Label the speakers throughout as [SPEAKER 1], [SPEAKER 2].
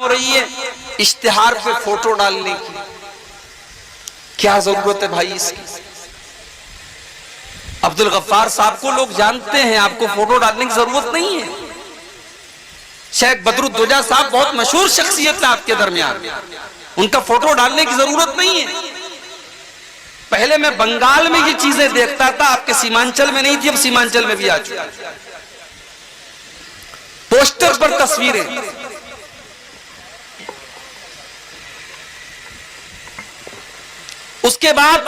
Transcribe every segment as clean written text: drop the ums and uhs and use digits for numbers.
[SPEAKER 1] हो रही है इश्तिहार पे फोटो डालने की, क्या जरूरत है भाई इसकी? अब्दुल गफ्फार साहब को लोग जानते हैं, आपको फोटो डालने की जरूरत नहीं है। शेख बदरुद्दोजा साहब बहुत मशहूर शख्सियत है आपके दरमियान, उनका फोटो डालने की जरूरत नहीं है। पहले मैं बंगाल में ये चीजें देखता था, आपके सीमांचल में नहीं थी, अब सीमांचल में भी आ चुकी। पोस्टर पर तस्वीरें, उसके बाद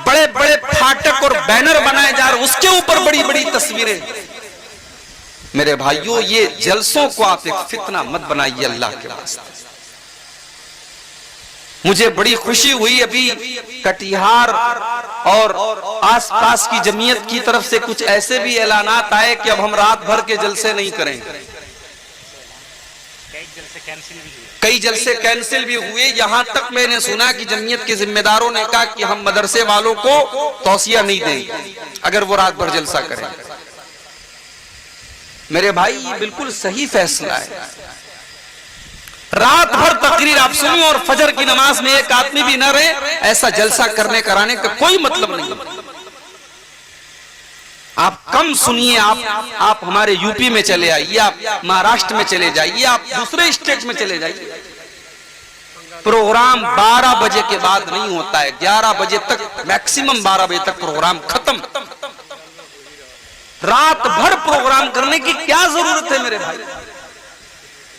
[SPEAKER 1] बड़े बड़े फाटक और बैनर बनाए जा रहे, उसके ऊपर बड़ी बड़ी तस्वीरें। मेरे भाइयों, ये जलसों को आप एक फितना मत बनाइए अल्लाह के वास्ते। मुझे बड़ी खुशी हुई, अभी कटिहार और आसपास की जमीयत की तरफ से कुछ ऐसे भी ऐलानात आए कि अब हम रात भर के जलसे नहीं करेंगे। कई जलसे कैंसिल भी हुए। यहां तक मैंने सुना कि जमीयत के जिम्मेदारों ने कहा कि हम मदरसे वालों को तौसिया नहीं देंगे अगर वो रात भर जलसा करें। मेरे भाई, ये बिल्कुल सही फैसला है। रात भर तकरीर आप सुनिए और फजर की नमाज में एक आदमी भी न रहे, ऐसा जलसा करने कराने का कोई मतलब नहीं। आप कम सुनिए, आप हमारे यूपी में चले आइए, आप महाराष्ट्र में चले जाइए, आप दूसरे स्टेट में चले जाइए, प्रोग्राम 12 बजे के बाद नहीं होता है। 11 बजे तक, मैक्सिमम 12 बजे तक प्रोग्राम खत्म। रात भर प्रोग्राम करने की क्या जरूरत है मेरे भाई?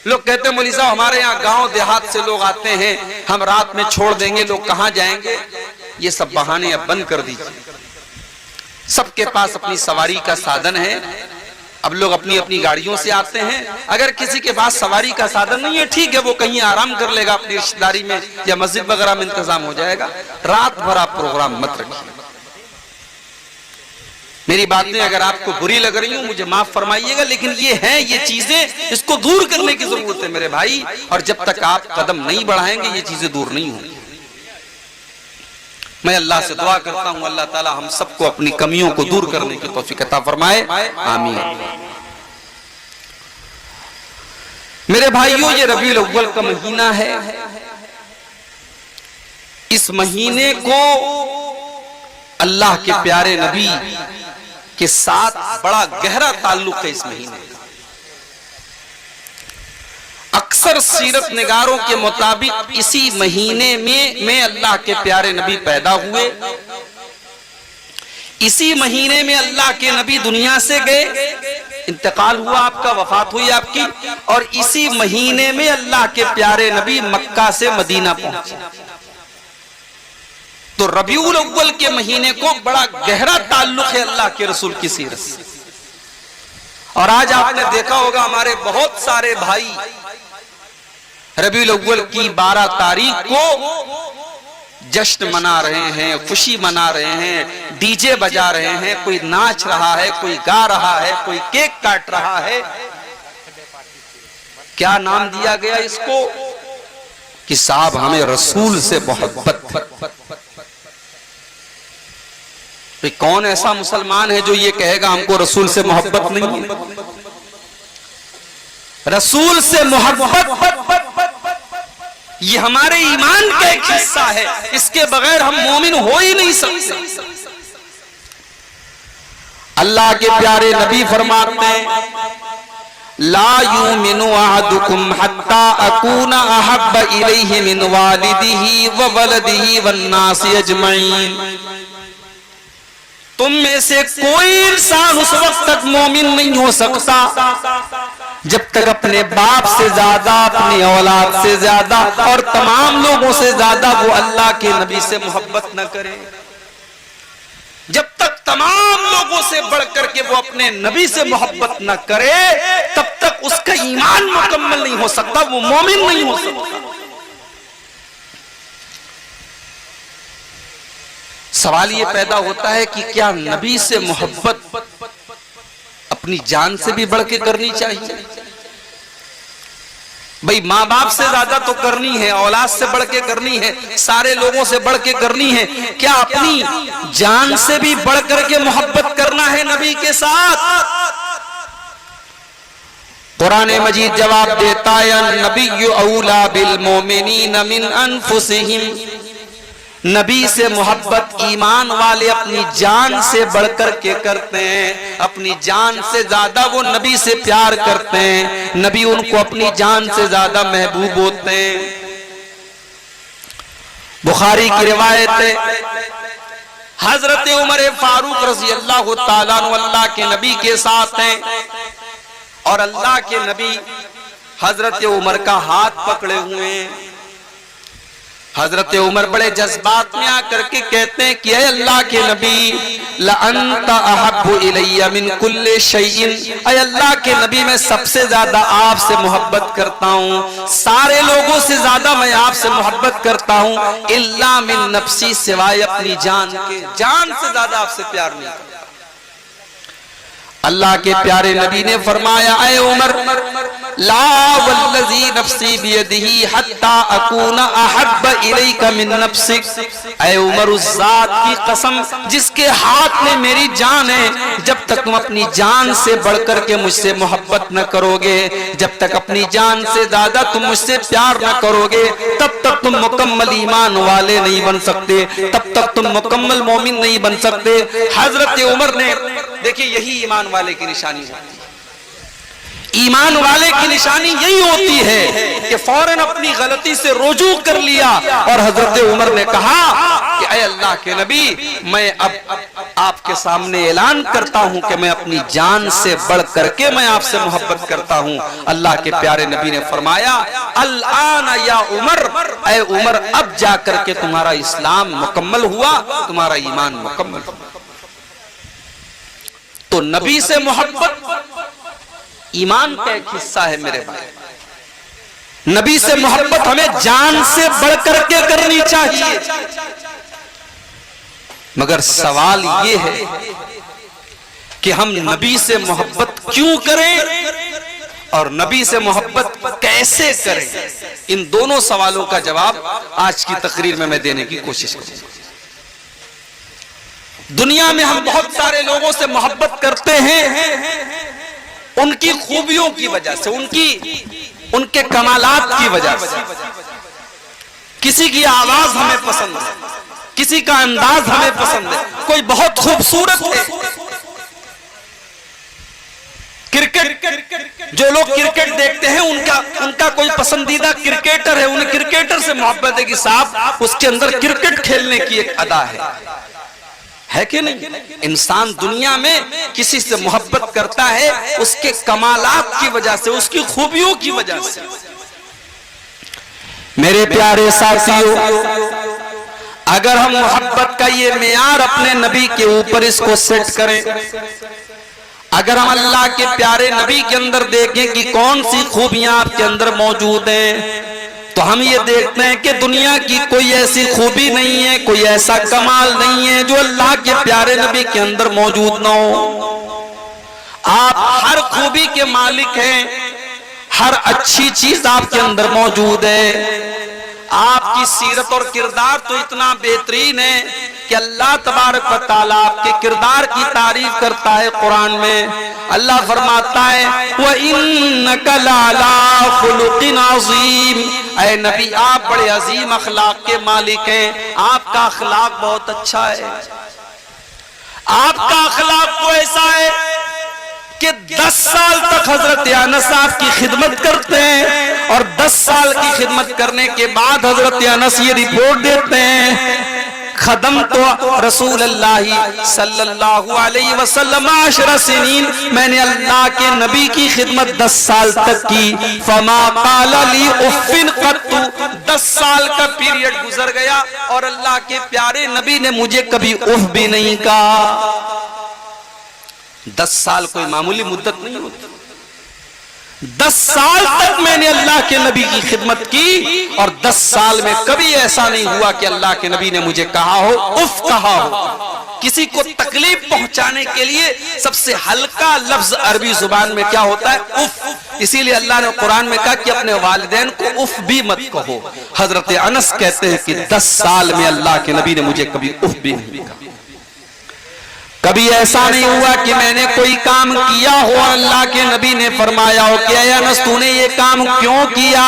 [SPEAKER 1] लोग कहते हैं मौलवी साहब हमारे यहाँ गांव देहात से लोग आते हैं, हम रात में छोड़ देंगे, लोग कहां जाएंगे? ये सब बहाने अब बंद कर दीजिए। सबके पास अपनी सवारी का साधन है, अब लोग अपनी अपनी गाड़ियों से आते हैं। अगर किसी के पास सवारी का साधन नहीं है, ठीक है, वो कहीं आराम कर लेगा अपनी रिश्तेदारी में या मस्जिद वगैरह में इंतजाम हो जाएगा। रात भर आप प्रोग्राम मत रखिए। मेरी बातें अगर आपको बुरी लग रही हो मुझे माफ फरमाइएगा, लेकिन ये है, ये चीजें, इसको दूर करने की जरूरत है मेरे भाई। और जब तक आप कदम नहीं बढ़ाएंगे ये चीजें दूर नहीं होंगी। मैं अल्लाह से दुआ करता हूं, अल्लाह ताला हम सबको अपनी कमियों को दूर करने की तौफीक अता फरमाए, आमीन। मेरे भाइयों, ये रबीउल अव्वल का महीना है। इस महीने को अल्लाह के प्यारे नबी के साथ बड़ा गहरा ताल्लुक है। इस महीने अक्सर सीरत निगारों के मुताबिक इसी महीने में अल्लाह के प्यारे नबी पैदा हुए, इसी महीने में अल्लाह के नबी दुनिया से गए, इंतकाल हुआ आपका, वफात हुई आपकी, और इसी महीने में अल्लाह के प्यारे नबी मक्का से मदीना पहुंचे। तो रबीउल अव्वल के महीने को बड़ा गहरा ताल्लुक है अल्लाह के रसूल की सीरत से। और आज आपने देखा होगा हमारे बहुत सारे भाई रबीउल अव्वल की 12 तारीख को जश्न मना रहे हैं, खुशी मना रहे हैं, डीजे बजा रहे हैं, कोई नाच रहा है, कोई गा रहा है, कोई केक काट रहा है। क्या नाम दिया गया इसको कि साहब हमें रसूल से मोहब्बत। कौन ऐसा मुसलमान है जो ये कहेगा हमको रसूल से मोहब्बत नहीं है? रसूल से मोहब्बत ये हमारे ईमान का एक हिस्सा है, इसके बगैर हम मोमिन हो ही नहीं सकते। अल्लाह के प्यारे नबी फरमाते हैं, ला युमिनु अहदुकुम हत्ता अकूना अहब्बा इलैहि मिन वालिदिही व वलदिही वन्नासि अजमईन। तुम में से कोई इंसान उस वक्त तक मोमिन नहीं हो सकता जब तक अपने बाप से ज्यादा, अपनी औलाद से ज्यादा और तमाम लोगों से ज्यादा वो अल्लाह के नबी से मोहब्बत न करे। जब तक तमाम लोगों से बढ़कर के वो अपने नबी से मोहब्बत न करे, तब तक उसका ईमान मुकम्मल नहीं हो सकता, वो मोमिन नहीं हो सकता। सवाल ये पैदा होता है कि क्या नबी से मोहब्बत अपनी जान से भी बढ़ के करनी चाहिए? भाई, माँ बाप से ज्यादा तो करनी है, औलाद से बढ़ के करनी है, सारे लोगों से बढ़ के करनी है। क्या अपनी जान से भी बढ़ करके मोहब्बत करना है नबी के साथ? कुरान मजीद जवाब देता है, नबी औला बिल मोमिनीन मिन अनफुसिहिम, नबी से मोहब्बत ईमान वाले अपनी जान से बढ़कर के करते हैं, अपनी जान से ज्यादा वो नबी से प्यार करते हैं, नबी उनको अपनी जान से ज्यादा महबूब होते हैं। बुखारी की रिवायत है, हजरत उमर फारूक रज़ी अल्लाह ताला अन्हु अल्लाह के नबी के साथ हैं और अल्लाह के नबी हजरत उमर का हाथ पकड़े हुए हैं। हजरत उमर बड़े जज्बात में आकर के कहते हैं कि अल्लाह के नबी, लअन्ता अहब्बु इलैया मिन कुल्li शैइन, अल्लाह के नबी मैं सबसे ज्यादा आपसे मोहब्बत करता हूँ, सारे लोगों से ज्यादा मैं आपसे मोहब्बत करता हूँ, इल्ला मिन नफ्सी, सिवाय अपनी जान के, जान से ज्यादा आपसे प्यार नहीं करता। अल्लाह के प्यारे नबी ने फरमाया, ऐ उमर, ला वल्लज़ी नफ्सी बियदिही हत्ता अकूना अहब्ब इलैका मिन नफ्सिक, ऐ उमर उस जात की कसम जिसके हाथ में मेरी जान है, जब तक तुम अपनी जान से बढ़कर के मुझसे मोहब्बत न करोगे, जब तक अपनी जान से ज्यादा तुम मुझसे प्यार न करोगे, तब तक तुम मुकम्मल ईमान वाले नहीं बन सकते, तब तक तुम मुकम्मल मोमिन नहीं बन सकते। हजरत उमर ने, देखिए यही ईमान वाले की निशानी होती है, ईमान वाले की निशानी यही होती है कि फौरन अपनी गलती से रुजू कर लिया और हजरत उमर ने कहा कि ऐ अल्लाह के नबी, मैं अब आपके सामने ऐलान करता हूं कि मैं अपनी जान से बढ़ करके मैं आपसे मोहब्बत करता हूं। अल्लाह के प्यारे नबी ने फरमाया, अल आना या उमर, ऐ उमर अब जाकर के तुम्हारा इस्लाम मुकम्मल हुआ, तुम्हारा ईमान मुकम्मल हुआ। तो नबी से मोहब्बत ईमान का एक हिस्सा है मेरे भाई। नबी से मोहब्बत हमें जान से बढ़कर के करनी चाहिए, मगर सवाल ये है कि हम नबी से मोहब्बत क्यों करें और नबी से मोहब्बत कैसे करें। इन दोनों सवालों का जवाब आज की तकरीर में मैं देने की कोशिश करूंगा। दुनिया में हम बहुत सारे लोगों से मोहब्बत करते हैं उनकी खूबियों की वजह से, उनके कमालात की वजह से। किसी की आवाज हमें पसंद है, किसी का अंदाज हमें पसंद है, कोई बहुत खूबसूरत है। क्रिकेट, जो लोग क्रिकेट देखते हैं उनका कोई पसंदीदा क्रिकेटर है, उन्हें क्रिकेटर से मोहब्बत है कि साहब उसके अंदर क्रिकेट खेलने की एक अदा है कि नहीं। इंसान दुनिया में किसी से मोहब्बत करता है उसके कमालात की वजह से, उसकी खूबियों की वजह से। मेरे प्यारे साथियों, अगर हम मोहब्बत का ये मेयार अपने नबी के ऊपर इसको सेट करें, अगर हम अल्लाह के प्यारे नबी के अंदर देखें कि कौन सी खूबियां आपके अंदर मौजूद हैं, तो हम ये देखते हैं कि दुनिया की कोई ऐसी खूबी नहीं है, कोई ऐसा कमाल नहीं है जो अल्लाह के प्यारे नबी के अंदर मौजूद ना हो। आप हर खूबी के मालिक हैं, हर अच्छी चीज आपके अंदर मौजूद है। आपकी सीरत और किरदार तो इतना बेहतरीन है कि अल्लाह तबारक व तआला आपके किरदार की तारीफ करता है। कुरान में अल्लाह फरमाता है, व इन्नका लअला खुलुकिन अज़ीम, ऐ नबी आप बड़े अजीम अखलाक के मालिक हैं, आपका अखलाक बहुत अच्छा है। आपका अखलाक तो ऐसा है कि 10 साल तक हजरत अनस साहब की खिदमत करते हैं और 10 साल की खिदमत करने के बाद हजरत अनस ये रिपोर्ट देते हैं, खदम तो रसूल अल्लाह सल्लल्लाहु अलैहि वसल्लम 10 सिनीन, मैंने अल्लाह के नबी की खिदमत 10 साल तक की। फमा क़ाल ली उफ़्फ़िन क़त्तु, 10 साल का पीरियड गुजर गया और अल्लाह के प्यारे नबी ने मुझे कभी उफ़ भी नहीं कहा। 10 साल कोई मामूली मुद्दत नहीं होती। 10 साल तक मैंने अल्लाह के नबी की खिदमत की और 10 साल में कभी ऐसा नहीं हुआ कि अल्लाह के नबी ने मुझे कहा हो, उफ कहा हो। किसी को तकलीफ पहुंचाने के लिए सबसे हल्का लफ्ज अरबी जुबान में क्या होता है? उफ। इसीलिए अल्लाह ने कुरान में कहा कि अपने वालिदैन को उफ भी मत कहो। हजरत अनस कहते हैं कि 10 साल में अल्लाह के नबी ने मुझे कभी उफ भी नहीं कहा। कभी ऐसा नहीं हुआ कि मैंने कोई काम किया हो और अल्लाह के नबी ने फरमाया हो कि ऐ अनस तूने ये काम क्यों किया,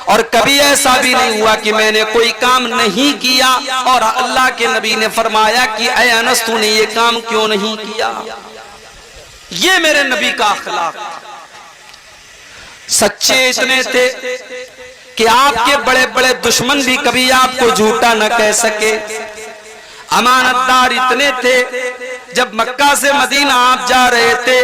[SPEAKER 1] और कभी ऐसा भी नहीं हुआ कि मैंने कोई काम नहीं किया और अल्लाह के नबी ने फरमाया कि ऐ अनस तूने ये काम क्यों नहीं किया। ये मेरे नबी का अखलाक। सच्चे इतने थे कि आपके बड़े बड़े दुश्मन भी कभी आपको झूठा न कह सके। अमानतदार इतने थे, जब मक्का से मदीना आप जा रहे थे,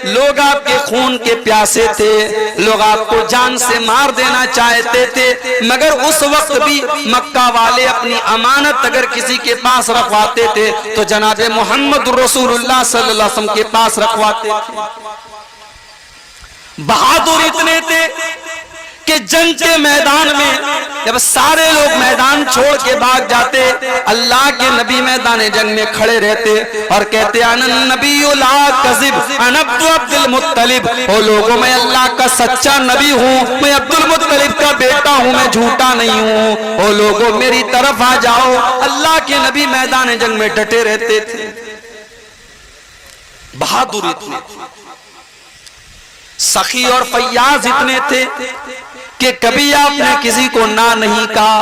[SPEAKER 1] लोग आपके खून के प्यासे थे, लोग आपको जान से मार देना चाहते थे, मगर उस वक्त भी मक्का वाले अपनी अमानत अगर किसी के पास रखवाते थे तो जनाबे मोहम्मद रसूलुल्लाह सल्लल्लाहु अलैहि वसल्लम के पास रखवाते थे। बहादुर इतने थे कि जंग के मैदान में जब सारे लोग मैदान छोड़ के भाग जाते, अल्लाह के नबी मैदान जंग में खड़े रहते और कहते अनन नबी ला कज़िब अन अब्दुल मुत्तलिब, ओ लोगों मैं अल्लाह का सच्चा नबी हूँ, मैं अब्दुल मुत्तलिब का बेटा हूँ, मैं झूठा नहीं हूँ, ओ लोगों मेरी तरफ आ जाओ। अल्लाह के नबी मैदान जंग में डटे रहते थे। बहादुर इतने थे, सखी और फैयाज इतने थे कि कभी आपने किसी को ना नहीं कहा।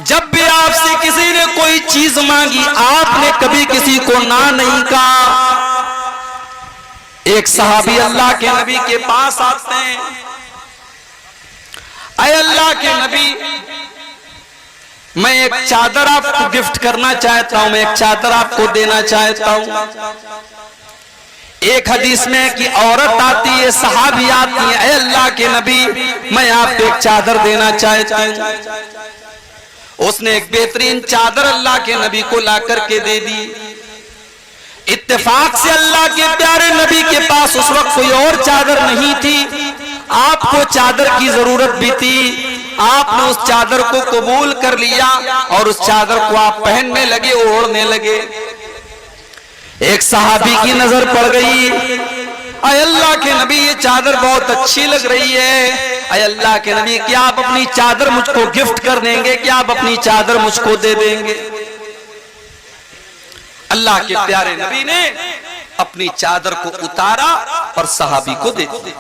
[SPEAKER 1] जब भी आपसे किसी ने कोई चीज मांगी आपने कभी किसी को ना नहीं कहा। एक सहाबी अल्लाह के नबी के पास आते हैं, अय अल्लाह के नबी मैं एक चादर आपको गिफ्ट करना चाहता हूं, मैं एक चादर आपको देना चाहता हूं। एक हदीस में कि औरत आती है, सहाबी आती है, ऐ अल्लाह के नबी मैं आपको एक चादर देना चाहती हूं। उसने एक बेहतरीन चादर अल्लाह के नबी को ला करके दे दी। इत्तेफाक से अल्लाह के प्यारे नबी के पास उस वक्त कोई और चादर नहीं थी, आपको चादर की जरूरत भी थी। आपने उस चादर को कबूल कर लिया और उस चादर को आप पहनने लगे, ओढ़ने लगे। एक सहाबी की नजर पड़ गई, अय अल्लाह के नबी ये चादर बहुत अच्छी लग रही है, अय अल्लाह के नबी क्या आप अपनी चादर मुझको गिफ्ट कर देंगे, क्या आप अपनी चादर मुझको दे देंगे। अल्लाह के प्यारे नबी ने अपनी चादर को उतारा और सहाबी को दे दी,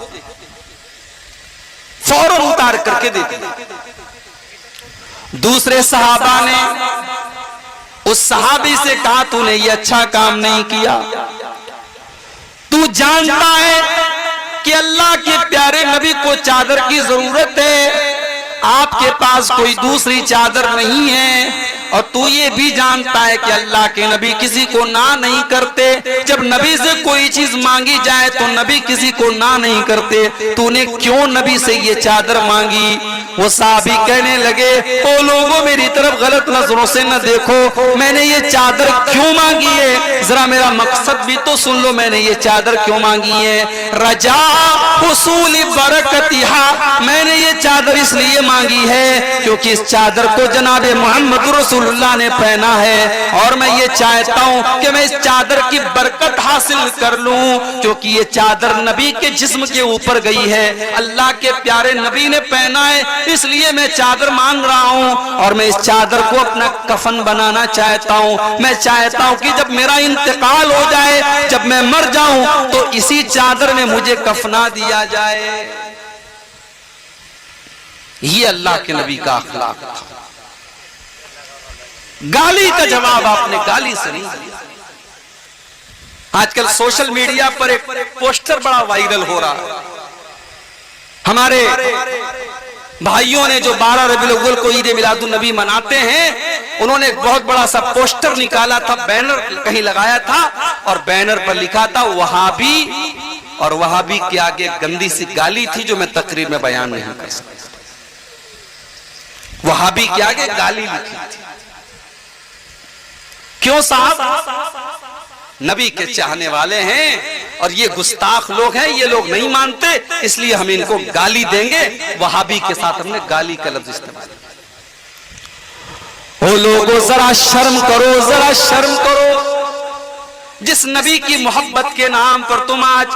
[SPEAKER 1] फौरन उतार करके दे दी। दूसरे सहाबा ने उस सहाबी से कहा तूने ये अच्छा काम नहीं किया, तू जानता है कि अल्लाह के प्यारे नबी को चादर की जरूरत है, आपके पास कोई दूसरी चादर नहीं है, और तू ये भी जानता है कि अल्लाह के नबी किसी को ना नहीं करते। जब नबी से कोई चीज मांगी जाए तो नबी किसी को ना नहीं करते, तूने क्यों नबी से ये चादर मांगी। वो साहबी कहने लगे, ओ लोगों मेरी तरफ गलत नजरों से न देखो, मैंने ये चादर क्यों मांगी है, जरा मेरा मकसद भी तो सुन लो, मैंने ये चादर क्यों मांगी है। रजा हुसूल बरकतिहा, मैंने ये चादर इसलिए मांगी है क्योंकि इस चादर को जनाबे मोहम्मद रसूलुल्लाह ने पहना है, और मैं ये चाहता हूं कि मैं इस चादर की बरकत हासिल कर लूं, क्योंकि ये चादर नबी के जिस्म के ऊपर गई है, अल्लाह के प्यारे नबी ने पहना है, इसलिए मैं चादर मांग रहा हूं, और मैं इस चादर को अपना कफन बनाना चाहता हूं। मैं चाहता हूं कि जब मेरा इंतकाल हो जाए, जब मैं मर जाऊं, तो इसी चादर में मुझे कफना दिया जाए। ये अल्लाह के नबी का अखलाक था। गाली का जवाब आपने गाली से नहीं दिया। आजकल सोशल मीडिया पर एक पोस्टर बड़ा वायरल हो रहा है। हमारे भाइयों ने जो 12 रबीउल अव्वल को ईद मिलादुन नबी मनाते हैं, उन्होंने एक बहुत बड़ा सा पोस्टर निकाला था, बैनर कहीं लगाया था, और बैनर पर लिखा था वहाबी, और वहाबी के आगे गंदी सी गाली थी जो मैं तकरीर में बयान नहीं कर सकता। वहाबी के आगे गाली लिखी थी। क्यों साहब, नबी के चाहने वाले हैं और ये गुस्ताख लोग हैं, ये लोग नहीं मानते, इसलिए हम इनको गाली देंगे। वहाबी के साथ हमने गाली का लफ्ज इस्तेमाल। ओ लोगों जरा शर्म करो, जरा शर्म करो। जिस नबी की मोहब्बत के नाम पर तुम आज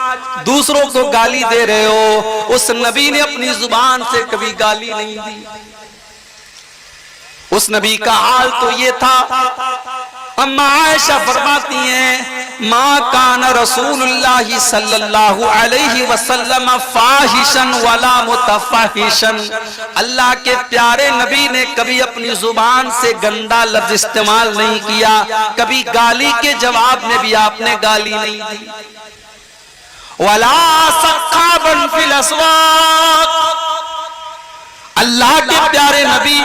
[SPEAKER 1] दूसरों को गाली दे रहे हो, उस नबी ने अपनी जुबान से कभी गाली नहीं दी। उस नबी का हाल तो ये था। अम्मा आयशा फरमाती हैं, मा कान रसूलुल्लाह सल्लल्लाहु अलैहि वसल्लम फाहिशन वला मुतफहिशन। अल्लाह के प्यारे नबी ने कभी अपनी जुबान से गंदा लफ्ज इस्तेमाल नहीं किया, कभी गाली के जवाब में भी आपने गाली नहीं दी। वला सख्खाबन फिल अस्वाक। अल्लाह के प्यारे नबी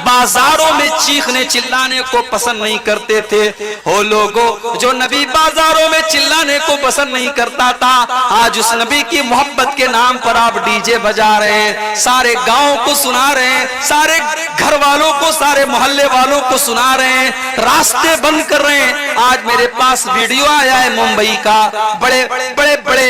[SPEAKER 1] बाजारों में चीखने चिल्लाने को पसंद नहीं करते थे। हो लोगों, जो नबी बाजारों में चिल्लाने को पसंद नहीं करता था, आज उस नबी की मोहब्बत के नाम पर आप डीजे बजा रहे हैं, सारे गांव को सुना रहे हैं, सारे घर वालों को, सारे मोहल्ले वालों को सुना रहे हैं, रास्ते बंद कर रहे हैं। आज मेरे पास वीडियो आया है मुंबई का, बड़े बड़े बड़े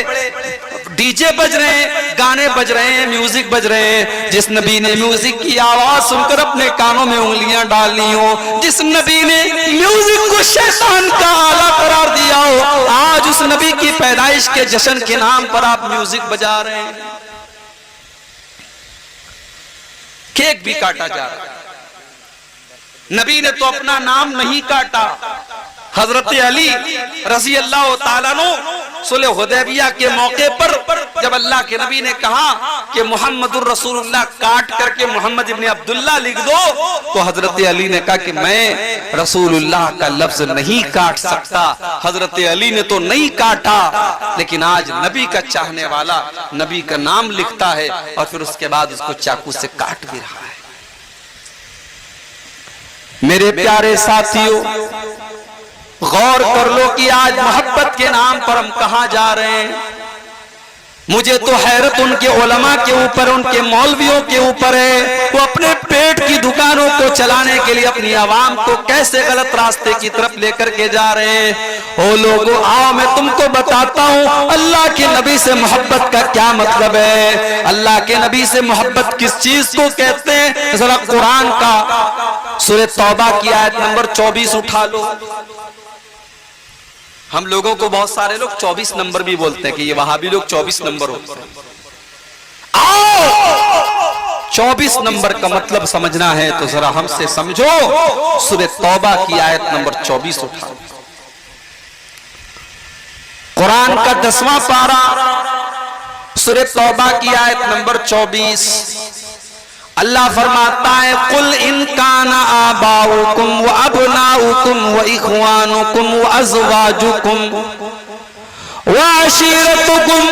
[SPEAKER 1] डीजे बज रहे हैं, गाने बज रहे हैं, म्यूजिक बज रहे हैं। जिस नबी ने म्यूजिक की आवाज सुनकर अपने कानों में उंगलियां डालनी हो, जिस नबी ने म्यूजिक को शैतान का आला करार दिया हो, आज उस नबी की पैदाइश के जश्न के नाम पर आप म्यूजिक बजा रहे हैं। केक भी काटा जा रहा है। नबी ने तो अपना नाम नहीं काटा। हजरत अली रजी अल्लाह ताला अन्हु सुलह हुदैबिया के मौके पर जब अल्लाह के नबी ने कहा कि मुहम्मदुर रसूलुल्लाह काट करके मोहम्मद इब्ने अब्दुल्लाह लिख दो, तो हजरत अली ने कहा कि मैं रसूलुल्लाह का लफ्ज नहीं काट सकता। हजरत अली ने तो नहीं काटा, लेकिन आज नबी का चाहने वाला नबी का नाम लिखता है और फिर उसके बाद उसको चाकू से काट भी रहा है। मेरे प्यारे साथियों, गौर कर लो कि आज मोहब्बत के नाम पर हम कहां जा रहे हैं। मुझे तो हैरत उनके उलमा के ऊपर, उनके मौलवियों के ऊपर है। वो अपने पेट की दुकानों को चलाने के लिए अपनी आवाम को कैसे गलत रास्ते की तरफ लेकर के जा रहे हैं। ओ लोगों, आओ मैं तुमको बताता हूं अल्लाह के नबी से मोहब्बत का क्या मतलब है। अल्लाह के नबी से मोहब्बत किस चीज को कहते हैं, जरा कुरान का सूरह तौबा की आयत नंबर 24 उठा लो। हम लोगों को बहुत सारे लोग 24 नंबर भी बोलते हैं कि ये वहाबी लोग 24 नंबर होते हैं। आओ 24 नंबर का मतलब समझना है तो जरा हमसे समझो। सूरह तौबा की आयत नंबर 24 उठा, कुरान का 10वां पारा, सूरह तौबा की आयत नंबर 24। अल्लाह फरमाता है, कुल इन काना आबाउकुम व अबनाउकुम व इख्वानुकुम व अज़वाजुकुम व अशीरतुकुम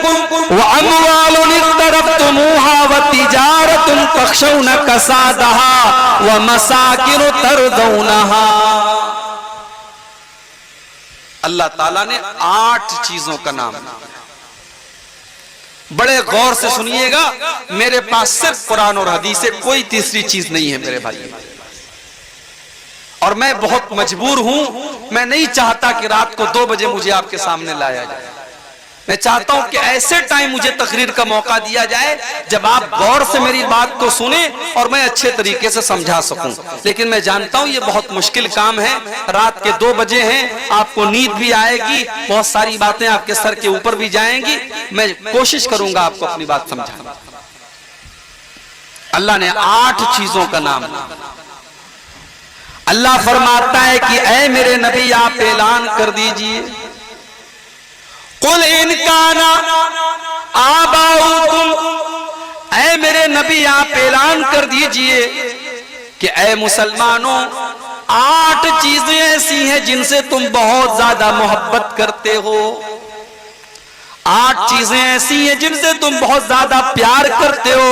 [SPEAKER 1] व अमवालुन इक़्तरफ़्तुमूहा व तिजारतुन तख़शौना कसादहा व मसाकिनु तरदौनहा। अल्लाह ताला ने 8 चीजों का नाम, बड़े गौर से सुनिएगा, मेरे पास सिर्फ कुरान और हदीस से कोई तीसरी चीज नहीं है मेरे भाई। और मैं बहुत मजबूर हूं, मैं नहीं चाहता कि रात को 2 बजे मुझे आपके सामने लाया जाए। मैं चाहता हूं कि ऐसे टाइम मुझे तकरीर का मौका दिया जाए जब आप गौर से मेरी बात को सुने और मैं अच्छे तरीके से समझा सकूं। लेकिन मैं जानता हूं ये बहुत मुश्किल काम है। रात के 2 बजे हैं, आपको नींद भी आएगी, बहुत सारी बातें आपके सर के ऊपर भी जाएंगी। मैं कोशिश करूंगा आपको अपनी बात समझाना। अल्लाह ने 8 चीजों का नाम, अल्लाह फरमाता है कि ऐ मेरे नबी आप ऐलान कर दीजिए, कुल इनकाना आबाउकुम, ऐ मेरे नबी आप ऐलान कर दीजिए कि ऐ मुसलमानों 8 चीजें ऐसी हैं जिनसे तुम बहुत ज्यादा मोहब्बत करते हो। 8 चीजें ऐसी हैं जिनसे तुम बहुत ज्यादा प्यार करते हो।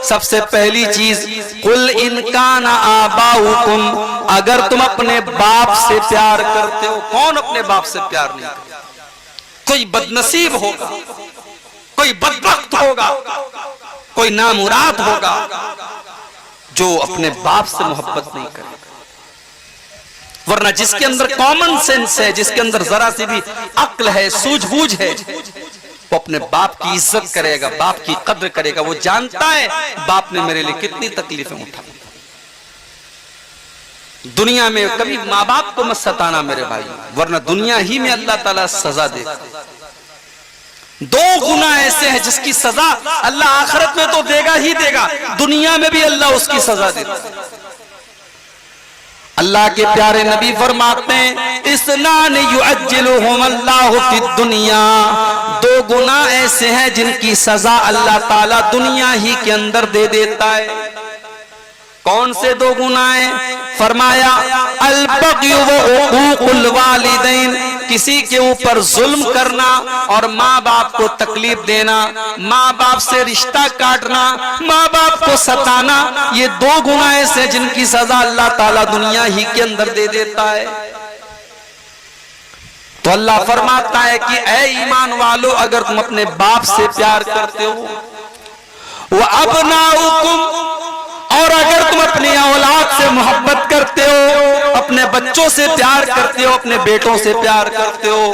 [SPEAKER 1] सबसे पहली चीज, कुल इनकाना आबाउकुम, अगर तुम अपने बाप से प्यार करते हो। कौन अपने बाप से प्यार नहीं करता? कोई बदनसीब होगा, कोई बदबख्त होगा, कोई नामुराद होगा जो अपने बाप से मोहब्बत नहीं करेगा। वरना जिसके अंदर कॉमन सेंस है, जिसके अंदर जरा सी भी अक्ल है, सूझबूझ है, वो अपने बाप की इज्जत करेगा, बाप की कद्र करेगा। वो जानता है बाप ने मेरे लिए कितनी तकलीफें उठाई। दुनिया में कभी माँ बाप को मत सताना मेरे भाई, वरना दुनिया ही में अल्लाह ताला सजा देगा। 2 गुना ऐसे हैं जिसकी सजा अल्लाह आखिरत में तो देगा ही देगा, दुनिया में भी अल्लाह उसकी सजा देता है। अल्लाह के प्यारे नबी फरमाते हैं इस्नान युअज्जिलुहुम अल्लाहु फिद दुनिया, दो गुनाह ऐसे हैं जिनकी सजा अल्लाह ताला दुनिया ही के अंदर दे देता है। कौन से दो गुनाह हैं? फरमाया अल बग़्य व उक़ूक़ुल वालिदैन, किसी के ऊपर जुल्म करना और माँ बाप को तकलीफ देना, माँ बाप से रिश्ता काटना, माँ बाप को सताना, ये दो गुनाह ऐसे जिनकी सजा अल्लाह ताला दुनिया ही के अंदर दे देता है। तो अल्लाह फरमाता है कि ऐ ईमान वालो, अगर तुम अपने बाप से प्यार करते हो, वह अबनाउकुम, और अगर तुम अपनी औलाद से मोहब्बत करते हो, अपने बच्चों से प्यार करते हो, अपने बेटों से प्यार करते हो,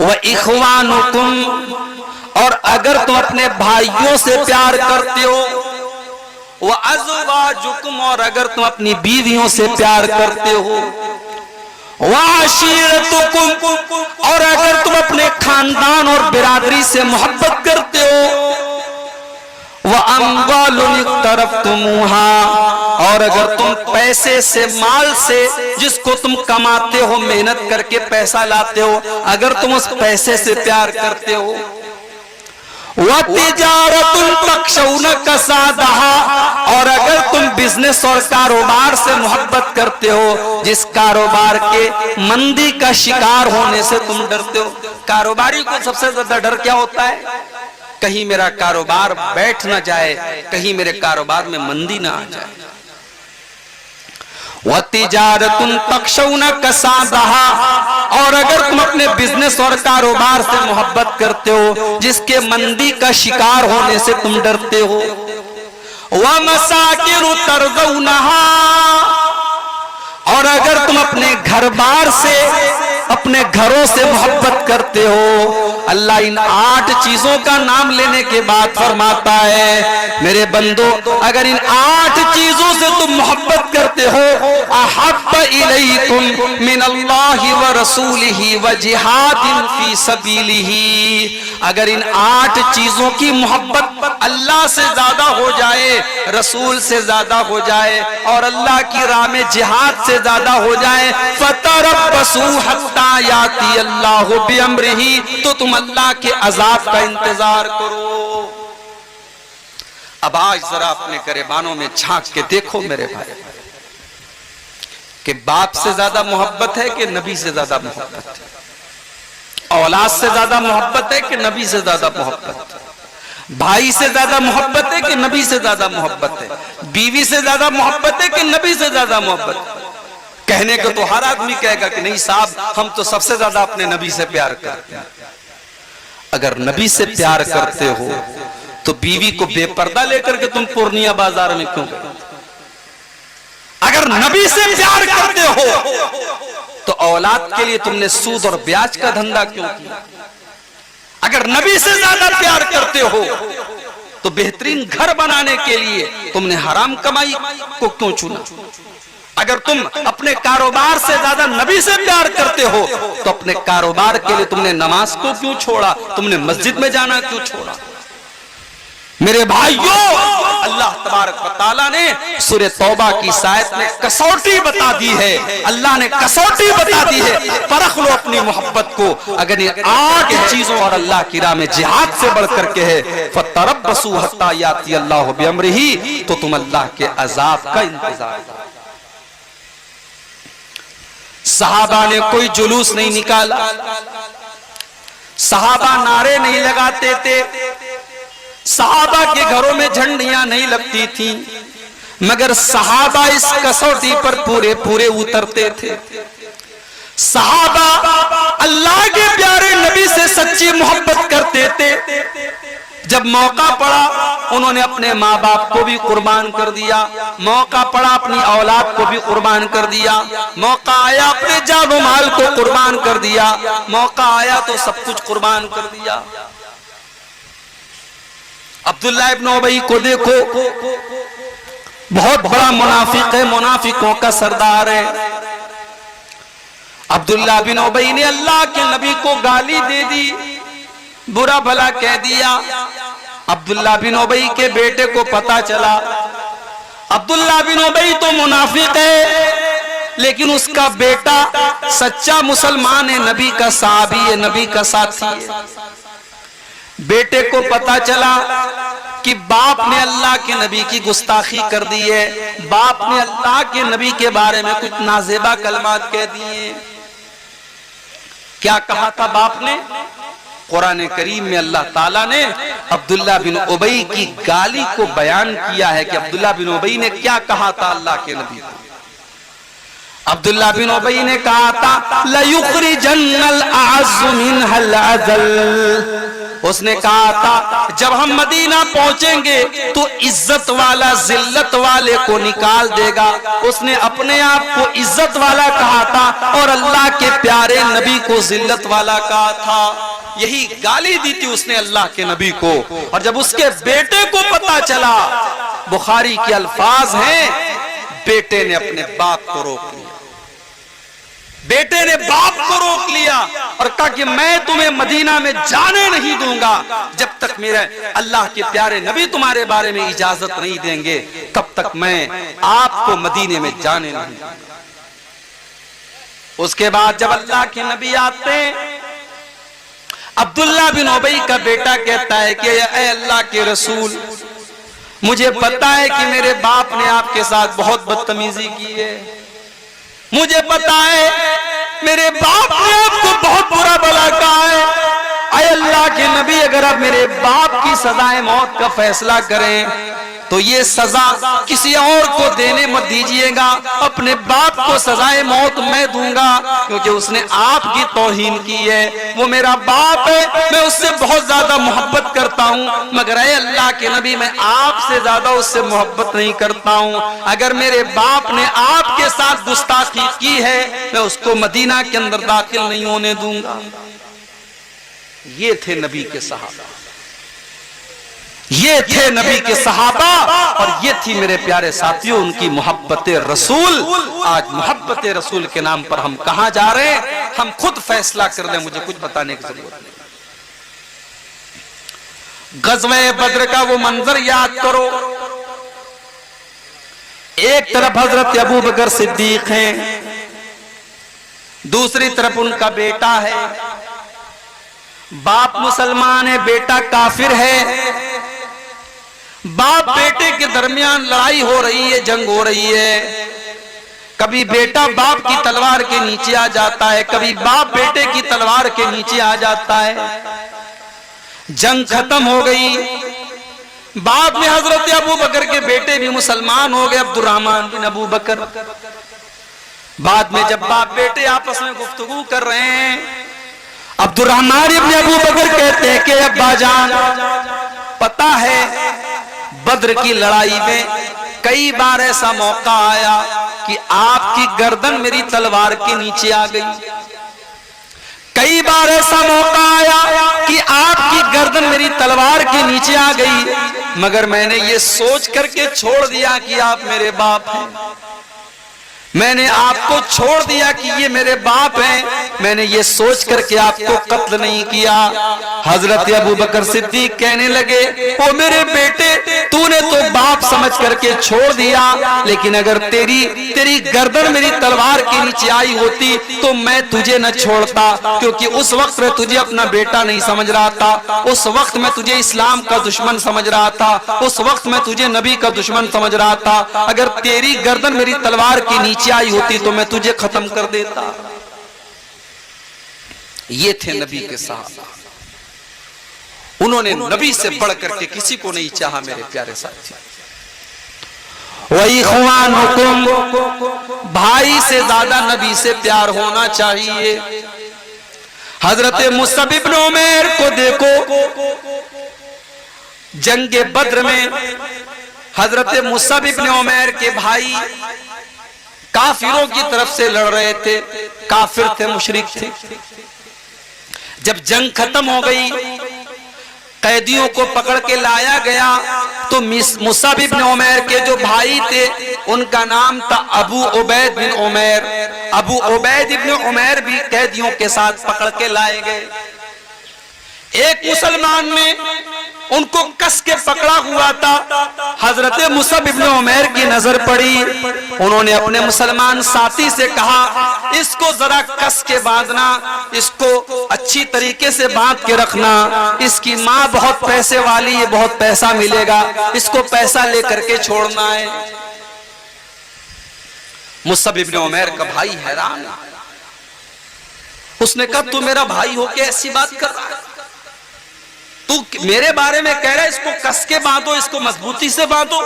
[SPEAKER 1] वह इख्वानुकुम, और अगर तुम अपने भाइयों से प्यार करते हो, वह अज़वाजुकुम, और अगर तुम अपनी बीवियों से प्यार करते हो, वह अशीरतुकुम, और अगर तुम अपने खानदान और बिरादरी से मोहब्बत करते हो, वह अम्वालुन इक़्तरफ़्तुमूहा, और अगर तुम पैसे से, माल से, जिसको तुम कमाते हो, मेहनत करके पैसा लाते हो, अगर तुम उस पैसे से प्यार करते हो, वह तिजारतुन तख़शौना कसादहा, और अगर तुम बिजनेस और कारोबार से मोहब्बत करते हो, जिस कारोबार के मंदी का शिकार होने से तुम डरते हो। कारोबारी को सबसे ज्यादा डर क्या होता है? कहीं मेरा कारोबार बैठ ना जाए, कहीं मेरे कारोबार में मंदी ना आ जाए। वह तिजारतुन तख़शौना कसादहा, और अगर तुम अपने बिजनेस और कारोबार से मोहब्बत करते हो, जिसके मंदी का शिकार होने से तुम डरते हो, वह मसाकिनु तरज़ौनहा, और अगर तुम अपने घर बार से, अपने घरों से मोहब्बत करते हो। अल्लाह इन 8 चीजों का नाम लेने के बाद फरमाता है मेरे बंदो, अगर इन 8 चीजों से तुम मोहब्बत करते हो, अहब्ब इलैकुम मिनल्लाहि व रसूलिही व जिहादिन फी सबीलिही, अगर इन 8 चीजों की मोहब्बत अल्लाह से ज्यादा हो जाए, रसूल से ज्यादा हो जाए, और अल्लाह की राह में जिहाद से ज्यादा हो जाए, फतरब्बसू हत्ता याती अल्लाहु बिअम्रिही, तो तुम अल्लाह के अजाब का इंतजार करो। अब आज जरा अपने गरेबानों में झांक के देखो मेरे भाई, कि बाप से ज्यादा मोहब्बत है कि नबी से ज्यादा मोहब्बत है? औलाद से ज्यादा मोहब्बत है कि नबी से ज्यादा मोहब्बत है? भाई से ज्यादा मोहब्बत है कि नबी से ज्यादा मोहब्बत है? बीवी से ज्यादा मोहब्बत है कि नबी से ज्यादा मोहब्बत है? कहने को तो हर आदमी कहेगा कि नहीं साहब, हम तो सबसे ज्यादा अपने नबी से प्यार करते हैं। अगर नबी से प्यार करते हो तो बीवी को बेपर्दा लेकर के तुम पूर्णिया बाजार में क्यों गए? अगर नबी से प्यार करते हो तो औलाद के लिए तुमने सूद और ब्याज का धंधा क्यों किया? अगर नबी से ज्यादा प्यार करते हो तो बेहतरीन घर बनाने के लिए तुमने हराम कमाई को क्यों चुना? अगर तुम अपने कारोबार से ज्यादा नबी से प्यार करते हो तो अपने कारोबार के लिए तुमने नमाज को क्यों छोड़ा? तुमने मस्जिद में जाना क्यों छोड़ा? मेरे भाइयों, अल्लाह तबारक व तआला ने सूरह तौबा की आयत में कसौटी बता दी है। अल्लाह ने कसौटी बता दी है, परख लो अपनी मोहब्बत को। अगर ये 8 चीजों और अल्लाह की राह में जिहाद से बढ़कर के है, फतरब्बसू हत्ता याती अल्लाहु बिअम्रिही, तो तुम अल्लाह के अजाब का इंतजार करो। सहाबा ने कोई जुलूस नहीं निकाला, सहाबा नारे नहीं लगाते थे, सहाबा के घरों में झंडियां नहीं लगती थी, मगर सहाबा इस कसौटी पर पूरे पूरे उतरते थे। सहाबा अल्लाह के प्यारे नबी से सच्ची मोहब्बत करते थे। जब मौका पड़ा उन्होंने अपने माँ बाप को भी कुर्बान कर दिया, मौका पड़ा अपनी औलाद को भी कुर्बान कर दिया, मौका आया अपने जानो माल को कुर्बान कर दिया, मौका आया तो सब कुछ कुर्बान कर दिया। अब्दुल्लाह इब्न उबई को देखो, बहुत बड़ा मुनाफिक है, मुनाफिकों का सरदार है। अब्दुल्लाह बिन उबई ने अल्लाह के नबी को गाली दे दी, बुरा भला कह दिया। अब्दुल्लाह बिन उबई के बेटे को पता चला, अब्दुल्ला बिन उबई तो मुनाफिक है, लेकिन उसका बेटा सच्चा मुसलमान है, नबी का साहबी है, नबी का साथी है। बेटे को पता चला कि बाप ने अल्लाह के नबी की गुस्ताखी कर दी है, बाप ने अल्लाह के नबी के बारे में कुछ नाजेबा कलमात कह दिए। क्या कहा था बाप ने? कुरान करीम में अल्लाह ताला ने अब्दुल्ला बिन उबई की गाली को बयान किया है कि अब्दुल्ला बिन उबई ने क्या कहा था अल्लाह के नबी को। अब्दुल्ला बिन उबई ने कहा था लयुखरिजन्नल अअज़्ज़ु मिनहल अज़ल। उसने कहा था जब हम मदीना पहुंचेंगे तो इज्जत वाला जिल्लत वाले को निकाल देगा। उसने अपने आप को इज्जत वाला कहा था और अल्लाह के प्यारे नबी को जिल्लत वाला कहा था। यही गाली दी थी उसने अल्लाह के नबी को। और जब उसके बेटे को पता चला, बुखारी के अल्फाज हैं, बेटे ने अपने बाप को रोक लिया, बेटे ने बाप को रोक लिया और कहा कि मैं तुम्हें मदीना में जाने नहीं दूंगा जब तक मेरे अल्लाह के प्यारे नबी तुम्हारे बारे में इजाजत नहीं देंगे, तब तक मैं आपको मदीने में जाने नहीं दूंगा। उसके बाद जब अल्लाह के नबी आते, अब्दुल्ला बिन उबई का बेटा कहता है कि ऐ अल्लाह के रसूल, मुझे पता है कि मेरे बाप ने आपके साथ बहुत बदतमीजी की है, मुझे पता है मेरे बाप ने आपको बहुत बुरा भला कहा है। ऐ अल्लाह के नबी, अगर आप मेरे बाप की सजाए मौत का फैसला करें तो ये सजा किसी और को देने मत दीजिएगा, अपने बाप को सजाए मौत मैं दूंगा, क्योंकि उसने आपकी तौहीन की है। वो मेरा बाप है, मैं उससे बहुत ज्यादा मोहब्बत करता हूँ, मगर ऐ अल्लाह के नबी, मैं आपसे ज्यादा उससे मोहब्बत नहीं करता हूँ। अगर मेरे बाप ने आपके साथ गुस्ताखी की है, मैं उसको मदीना के अंदर दाखिल नहीं होने दूंगा। ये थे नबी के सहाबा, ये थे नबी के सहाबा, और ये थी मेरे प्यारे साथियों उनकी मोहब्बत रसूल। आज मोहब्बत रसूल के नाम पर हम कहां जा रहे हैं, हम खुद फैसला कर लें, मुझे कुछ बताने की जरूरत नहीं। गज़वे बद्र का वो मंजर याद करो। एक तरफ हजरत अबू बकर सिद्दीक हैं, दूसरी तरफ उनका बेटा है। बाप मुसलमान है, बेटा काफिर है। बाप बेटे के दरमियान लड़ाई हो रही है, जंग हो रही है। कभी बेटा बाप की तलवार के नीचे आ जाता है, कभी बाप बेटे की तलवार के नीचे आ जाता है। जंग खत्म हो गई। बाद में हजरत अबू बकर के बेटे भी मुसलमान हो गए, अब्दुर्रहमान बिन अबू बकर। बाद में जब बाप बेटे आपस में गुफ्तगू कर रहे हैं, अब्दुर्रहमान इब्न अबू बकर कहते हैं कि अब्बा जान, पता है बद्र की लड़ाई में कई बार ऐसा मौका आया कि आपकी गर्दन मेरी तलवार के नीचे आ गई। कई बार ऐसा मौका आया कि आपकी गर्दन मेरी तलवार के नीचे आ गई, मगर मैंने ये सोच करके छोड़ दिया कि आप मेरे बाप हैं। मैंने आपको छोड़ दिया कि ये मेरे बाप हैं, मैंने ये सोच करके आपको कत्ल नहीं किया। हजरत अबू बकर सिद्दीक कहने लगे, ओ मेरे बेटे, तूने तो बाप समझ करके छोड़ दिया, लेकिन अगर तेरी गर्दन मेरी तलवार के नीचे आई होती तो मैं तुझे न छोड़ता, क्योंकि उस वक्त मैं तुझे अपना बेटा नहीं समझ रहा था, उस वक्त मैं तुझे इस्लाम का दुश्मन समझ रहा था, उस वक्त मैं तुझे नबी का दुश्मन समझ रहा था। अगर तेरी गर्दन मेरी तलवार के नीचे आई होती तो मैं तुझे खत्म कर देता। ये थे नबी के सहाबा, उन्होंने नबी से बढ़ करके किसी को नहीं चाहा। मेरे प्यारे साथी, वही इख्वानुकुम, भाई से ज्यादा नबी से प्यार होना चाहिए। हजरत मुसअब इब्न उमैर को देखो, जंगे बद्र में हजरत मुसअब इब्न उमैर के भाई काफिरों की तरफ से लड़ रहे थे, काफिर थे, मुशरिक थे। जब जंग खत्म हो गई, कैदियों को पकड़ के लाया गया, तो मुसअब इब्न उमैर के जो भाई थे उनका नाम था अबू उबैद बिन उमैर। अबू उबैद इब्न उमैर भी कैदियों के साथ पकड़ के लाए गए। एक मुसलमान ने उनको कस के पकड़ा हुआ था। हजरत मुसअब इब्न उमैर की नजर पड़ी। उन्होंने अपने मुसलमान साथी से कहा, इसको जरा कस के बांधना, इसको अच्छी तरीके से बांध के रखना, इसकी माँ बहुत पैसे वाली है, बहुत पैसा मिलेगा, इसको पैसा लेकर के छोड़ना है। मुसअब इब्न उमैर का भाई हैरान, उसने कहा तू मेरा भाई होके ऐसी बात कर रहा है, तू मेरे बारे में कह रहा है इसको कस के बांधो, इसको मजबूती से बांधो,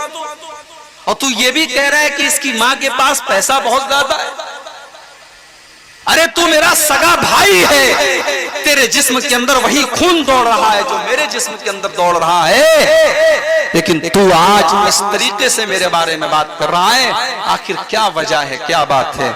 [SPEAKER 1] और तू ये भी कह रहा है कि इसकी मां के पास पैसा बहुत ज्यादा है। अरे तू मेरा सगा भाई है, तेरे जिस्म के अंदर वही खून दौड़ रहा है जो मेरे जिस्म के अंदर दौड़ रहा है, लेकिन तू आज इस तरीके से मेरे बारे में बात कर रहा है, आखिर क्या वजह है, क्या बात है?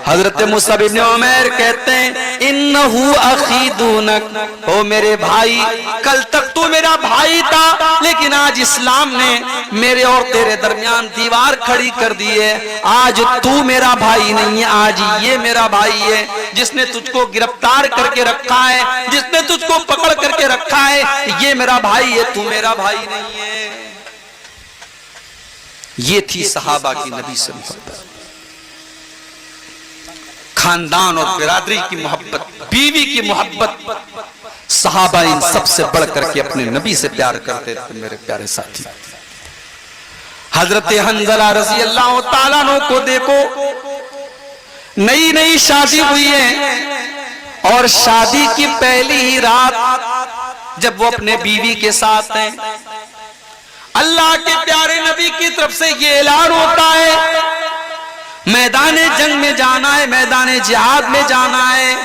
[SPEAKER 1] हजरत मुसअब इब्न उमैर कहते हैं, इन्नहु अखी दूनक, ओ मेरे भाई, कल तक तू मेरा भाई था, लेकिन आज इस्लाम ने मेरे और तेरे दरमियान दीवार खड़ी कर दी है। आज तू मेरा भाई नहीं है, आज ये मेरा भाई है जिसने तुझको गिरफ्तार करके रखा है, जिसने तुझको पकड़ करके रखा है, ये मेरा भाई है, तू मेरा भाई नहीं है। ये थी सहाबा की नबी से मोहब्बत, खानदान और बिरादरी की मोहब्बत, बीवी की मोहब्बत। सहाबा इन सबसे बढ़ करके अपने नबी से प्यार करते थे। मेरे प्यारे साथी, हजरत हंजला रज़ी अल्लाह ताला अन्हु को देखो, नई नई शादी हुई है और शादी की पहली ही रात जब वो अपने बीवी के साथ हैं, अल्लाह के प्यारे नबी की तरफ से ये ऐलान होता है, मैदाने जंग में जाना है, मैदाने जिहाद में जाना है,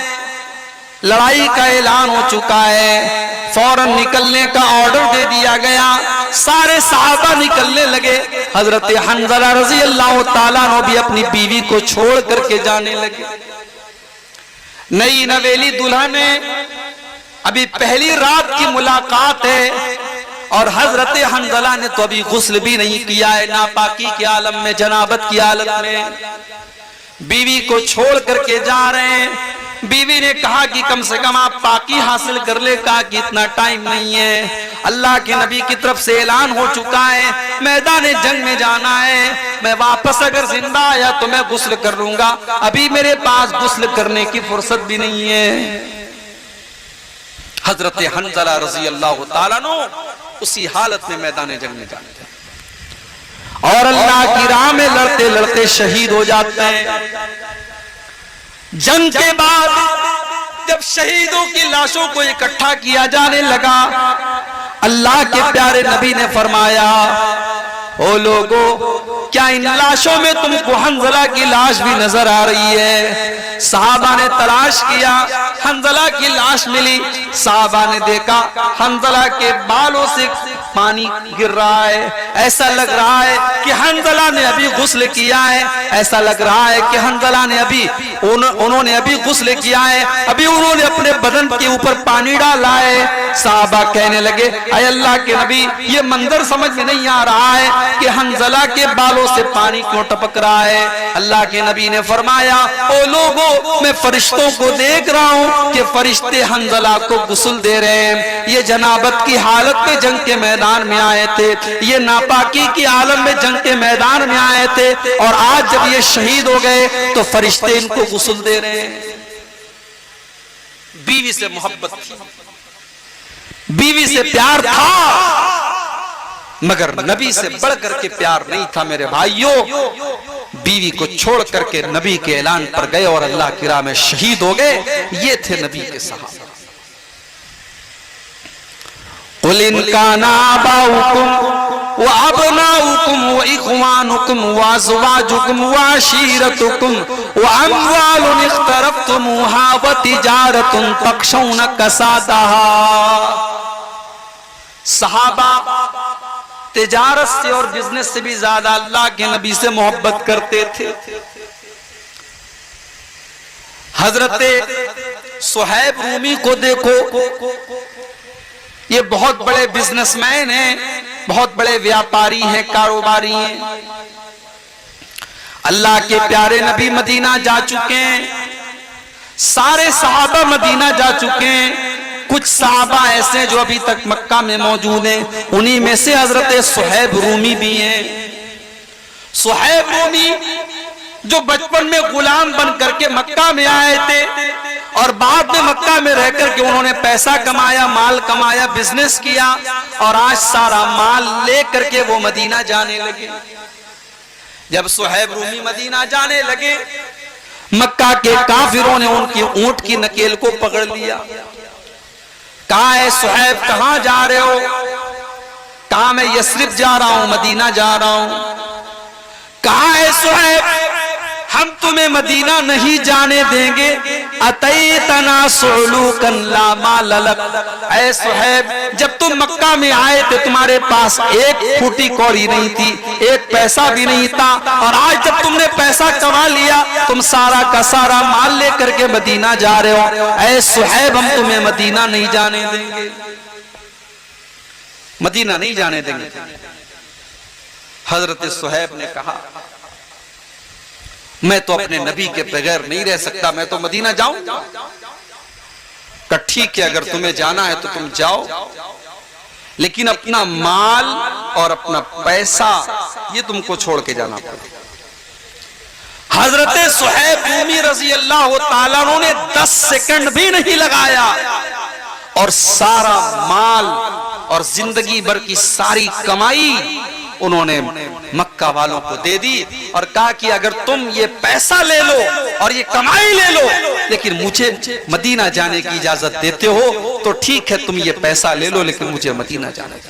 [SPEAKER 1] लड़ाई का ऐलान हो चुका है, फौरन निकलने का ऑर्डर दे दिया गया। सारे सहाबा निकलने लगे। हजरत हंजला रज़ी अल्लाह ताला अन्हु भी अपनी बीवी को छोड़ करके जाने लगे। नई नवेली दुल्हन है, अभी पहली रात की मुलाकात है और हजरत हंजला ने तो अभी गुस्ल भी नहीं किया है, नापाकी के आलम में, जनाबत की हालत में बीवी को छोड़ करके जा रहे हैं। बीवी ने कहा कि कम से कम आप पाकी हासिल कर ले, कहा कि इतना टाइम नहीं है, अल्लाह के नबी की तरफ से ऐलान हो चुका है, मैदान जंग में जाना है, मैं वापस अगर जिंदा आया तो मैं गुस्ल कर लूंगा, अभी मेरे पास गुस्ल करने की फुर्सत भी नहीं है। हजरत हंजला रज़ी अल्लाह ताला अन्हु उसी हालत में मैदान जंग में जाते हैं और अल्लाह की राह में लड़ते लड़ते शहीद हो जाते हैं। जंग के बाद जब शहीदों की लाशों को इकट्ठा किया जाने लगा, अल्लाह के प्यारे नबी ने फरमाया, ओ लोगों, क्या इन लाशों में तुमको हंजला की लाश भी नजर आ रही है? सहाबा ने तलाश किया, हंजला की लाश मिली। सहाबा ने देखा हंजला के बालों से पानी गिर रहा है, ऐसा लग रहा है कि हंजला ने अभी गुस्ल किया है, ऐसा लग रहा है कि हंजला ने अभी उन्होंने अभी गुस्ल किया है, अभी उन्होंने अपने बदन के ऊपर पानी डाला है। सहाबा कहने लगे, अय अल्लाह के नबी, ये मंजर समझ में नहीं आ रहा है कि हंजला के बालों से पानी क्यों टपक रहा है। अल्लाह के नबी ने फरमाया, ओ लोगों, मैं फरिश्तों को देख रहा हूँ कि फरिश्ते हंजला को गुस्ल दे रहे हैं। ये जनाबत की हालत में जंग के मैदान में आए थे, ये नापाकी की आलम में जंग के मैदान में आए थे, और आज जब ये शहीद हो गए तो फरिश्ते इनको गुस्ल दे रहे हैं। बीवी से मोहब्बत थी, बीवी से प्यार था, मगर नबी से बढ़ करके प्यार नहीं था। मेरे भाइयों, बीवी को छोड़ करके नबी के ऐलान पर गए और अल्लाह की राह में शहीद हो गए। ये थे नबी के सहाबा। कुल इन काना आबाउकुम व अबनाउकुम व इख्वानुकुम व अज़वाजुकुम व अशीरतुकुम व अम्वालुन इख्तरफ्तुमुहा व तिजारतुन तख्शौन कसादहा। सहाबा तिजारत से और बिजनेस से भी ज्यादा अल्लाह के नबी से मोहब्बत करते थे। हजरत सुहैब रूमी को देखो, ये बहुत बड़े बिजनेसमैन हैं, बहुत बड़े व्यापारी हैं, कारोबारी हैं। अल्लाह के प्यारे नबी मदीना जा चुके हैं, सारे सहाबा मदीना जा चुके हैं, कुछ सहाबा ऐसे जो अभी तक मक्का में मौजूद हैं, उन्हीं में से हजरत सुहैब रूमी भी हैं। सुहैब रूमी जो बचपन में गुलाम बन करके मक्का में आए थे और बाद में मक्का में रह करके उन्होंने पैसा कमाया, माल कमाया, बिजनेस किया और आज सारा माल ले करके वो मदीना जाने लगे। जब सुहैब रूमी मदीना जाने लगे, मक्का के काफिरों ने उनकी ऊंट की नकेल को पकड़ लिया। कहा है सुहैब कहां जा रहे हो? कहा मैं यस्रिब जा रहा हूं, मदीना जा रहा हूं। कहा है सुहैब हम तुम्हें मदीना नहीं जाने देंगे। अतैतना सुलूकन ला माल लक। ऐ सुहैब जब तुम मक्का में आए थे तुम्हारे पास एक फूटी कौड़ी नहीं थी, एक पैसा भी नहीं था, और आज जब तुमने पैसा कमा लिया तुम सारा का सारा माल लेकर के मदीना जा रहे हो। ऐ सुहैब हम तुम्हें मदीना नहीं जाने देंगे, मदीना नहीं जाने देंगे। हजरत सुहैब ने कहा मैं तो अपने नबी के बगैर नहीं रह सकता, मैं तो मदीना जाऊं। ठीक है अगर तुम्हें जाना है तो तुम जाओ, लेकिन अपना माल और अपना पैसा ये तुमको छोड़ के जाना पड़ेगा। हजरत सुहैब रूमी रजी अल्लाह ताला ने 10 सेकंड भी नहीं लगाया और सारा माल और जिंदगी भर की सारी कमाई उन्होंने मक्का वालों को दे दी और कहा कि अगर तुम ये पैसा ले लो और ये कमाई ले लो, लेकिन मुझे मदीना जाने की इजाजत देते हो तो ठीक है, तुम ये पैसा ले लो लेकिन मुझे मदीना जाने दो।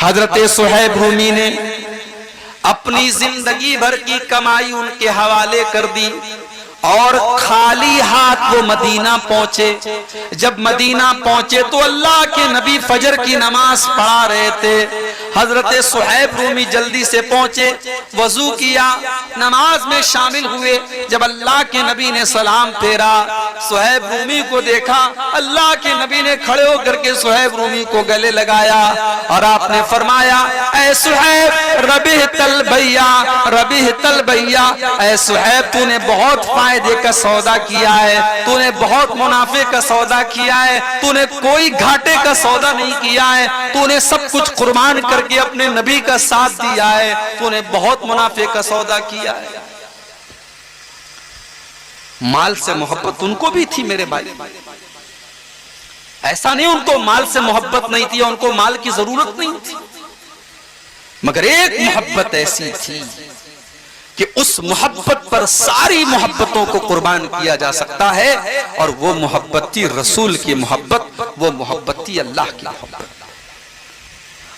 [SPEAKER 1] हजरत सुहैब रूमी ने अपनी जिंदगी भर की कमाई उनके हवाले कर दी और खाली हाथ वो मदीना पहुंचे। जब मदीना पहुंचे तो अल्लाह के नबी फजर की नमाज पढ़ा रहे थे। हजरत सुहैब रूमी जल्दी से पहुंचे, वजू किया, नमाज में शामिल हुए। जब अल्लाह के नबी ने सलाम फेरा, सुहैब रूमी को देखा, अल्लाह के नबी ने खड़े होकर के सुहैब रूमी को गले लगाया और आपने फरमाया ऐ सुहैब रबिह तल भैया, रबिह तल भैया। ऐ सुहैब तूने बहुत फायदे का सौदा किया है, तूने बहुत मुनाफे का सौदा किया है, तूने कोई घाटे का सौदा नहीं किया है, तूने सब कुछ कुर्बान करके अपने नबी का साथ दिया है, तूने बहुत मुनाफे का सौदा किया है। माल से मोहब्बत उनको भी थी मेरे भाई, ऐसा नहीं उनको माल से मोहब्बत नहीं थी, उनको माल की जरूरत नहीं थी, मगर एक मोहब्बत ऐसी थी कि उस मोहब्बत पर सारी मोहब्बतों को कुर्बान किया जा सकता है, और वो मोहब्बत थी रसूल की मोहब्बत, वो मोहब्बत थी अल्लाह की मोहब्बत।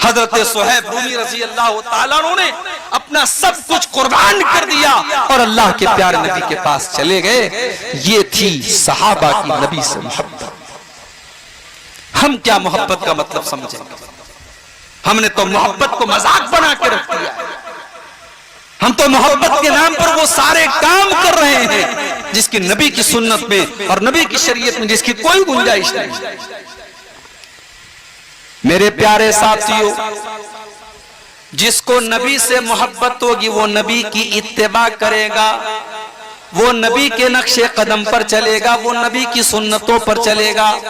[SPEAKER 1] हजरत सुहैब रूमी रजी अल्लाह ताला ने अपना सब कुछ कुर्बान कर दिया और अल्लाह के प्यारे नबी के पास चले गए। ये थी सहाबा की नबी से मोहब्बत। हम क्या मोहब्बत का मतलब समझेंगे? हमने तो मोहब्बत को मजाक बना के रख दिया है। हम तो मोहब्बत के नाम पर वो सारे काम कर रहे हैं जिसकी नबी की सुन्नत में और नबी की शरीयत में जिसकी कोई गुंजाइश नहीं। मेरे प्यारे साथियों, जिसको नबी से मोहब्बत होगी वो नबी की इत्तिबा करेगा, वो नबी के नक्शे कदम पर चलेगा, वो नबी की सुन्नतों पर चलेगा।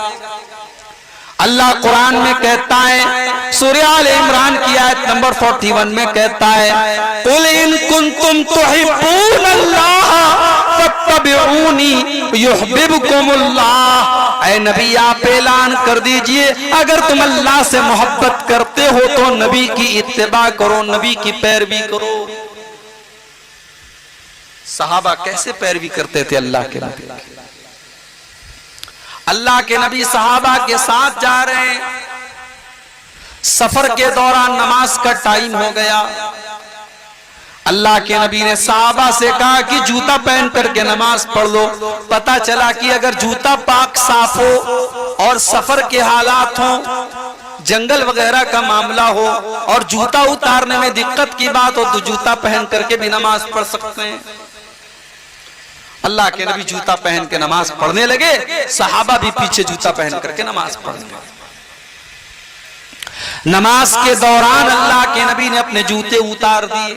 [SPEAKER 1] अल्लाह कुरान में कहता है, सूरह आल इमरान की आयत नंबर 41 में कहता है, कुल इन कुंतुम तुहिब्बूनल्लाह फत्तबिऊनी युहब्बिबकुमुल्लाह। ऐ नबी आप ऐलान कर दीजिए अगर तुम अल्लाह से मोहब्बत करते हो तो नबी की इत्तिबा करो, नबी की पैरवी करो। सहाबा कैसे पैरवी करते थे अल्लाह के नबी? अल्लाह के नबी सहाबा के साथ जा रहे हैं, सफर के दौरान नमाज का टाइम हो गया। अल्लाह के नबी ने सहाबा से कहा कि जूता पहन करके नमाज पढ़ लो। पता चला कि अगर जूता पाक साफ हो और सफर के हालात हो, जंगल वगैरह का मामला हो और जूता उतारने में दिक्कत की बात हो तो जूता पहन करके भी नमाज पढ़ सकते हैं। अल्लाह के नबी जूता पहन के नमाज पढ़ने लगे, सहाबा भी पीछे जूता पहन करके नमाज पढ़ने लगे। नमाज के दौरान अल्लाह के नबी ने अपने जूते उतार दिए।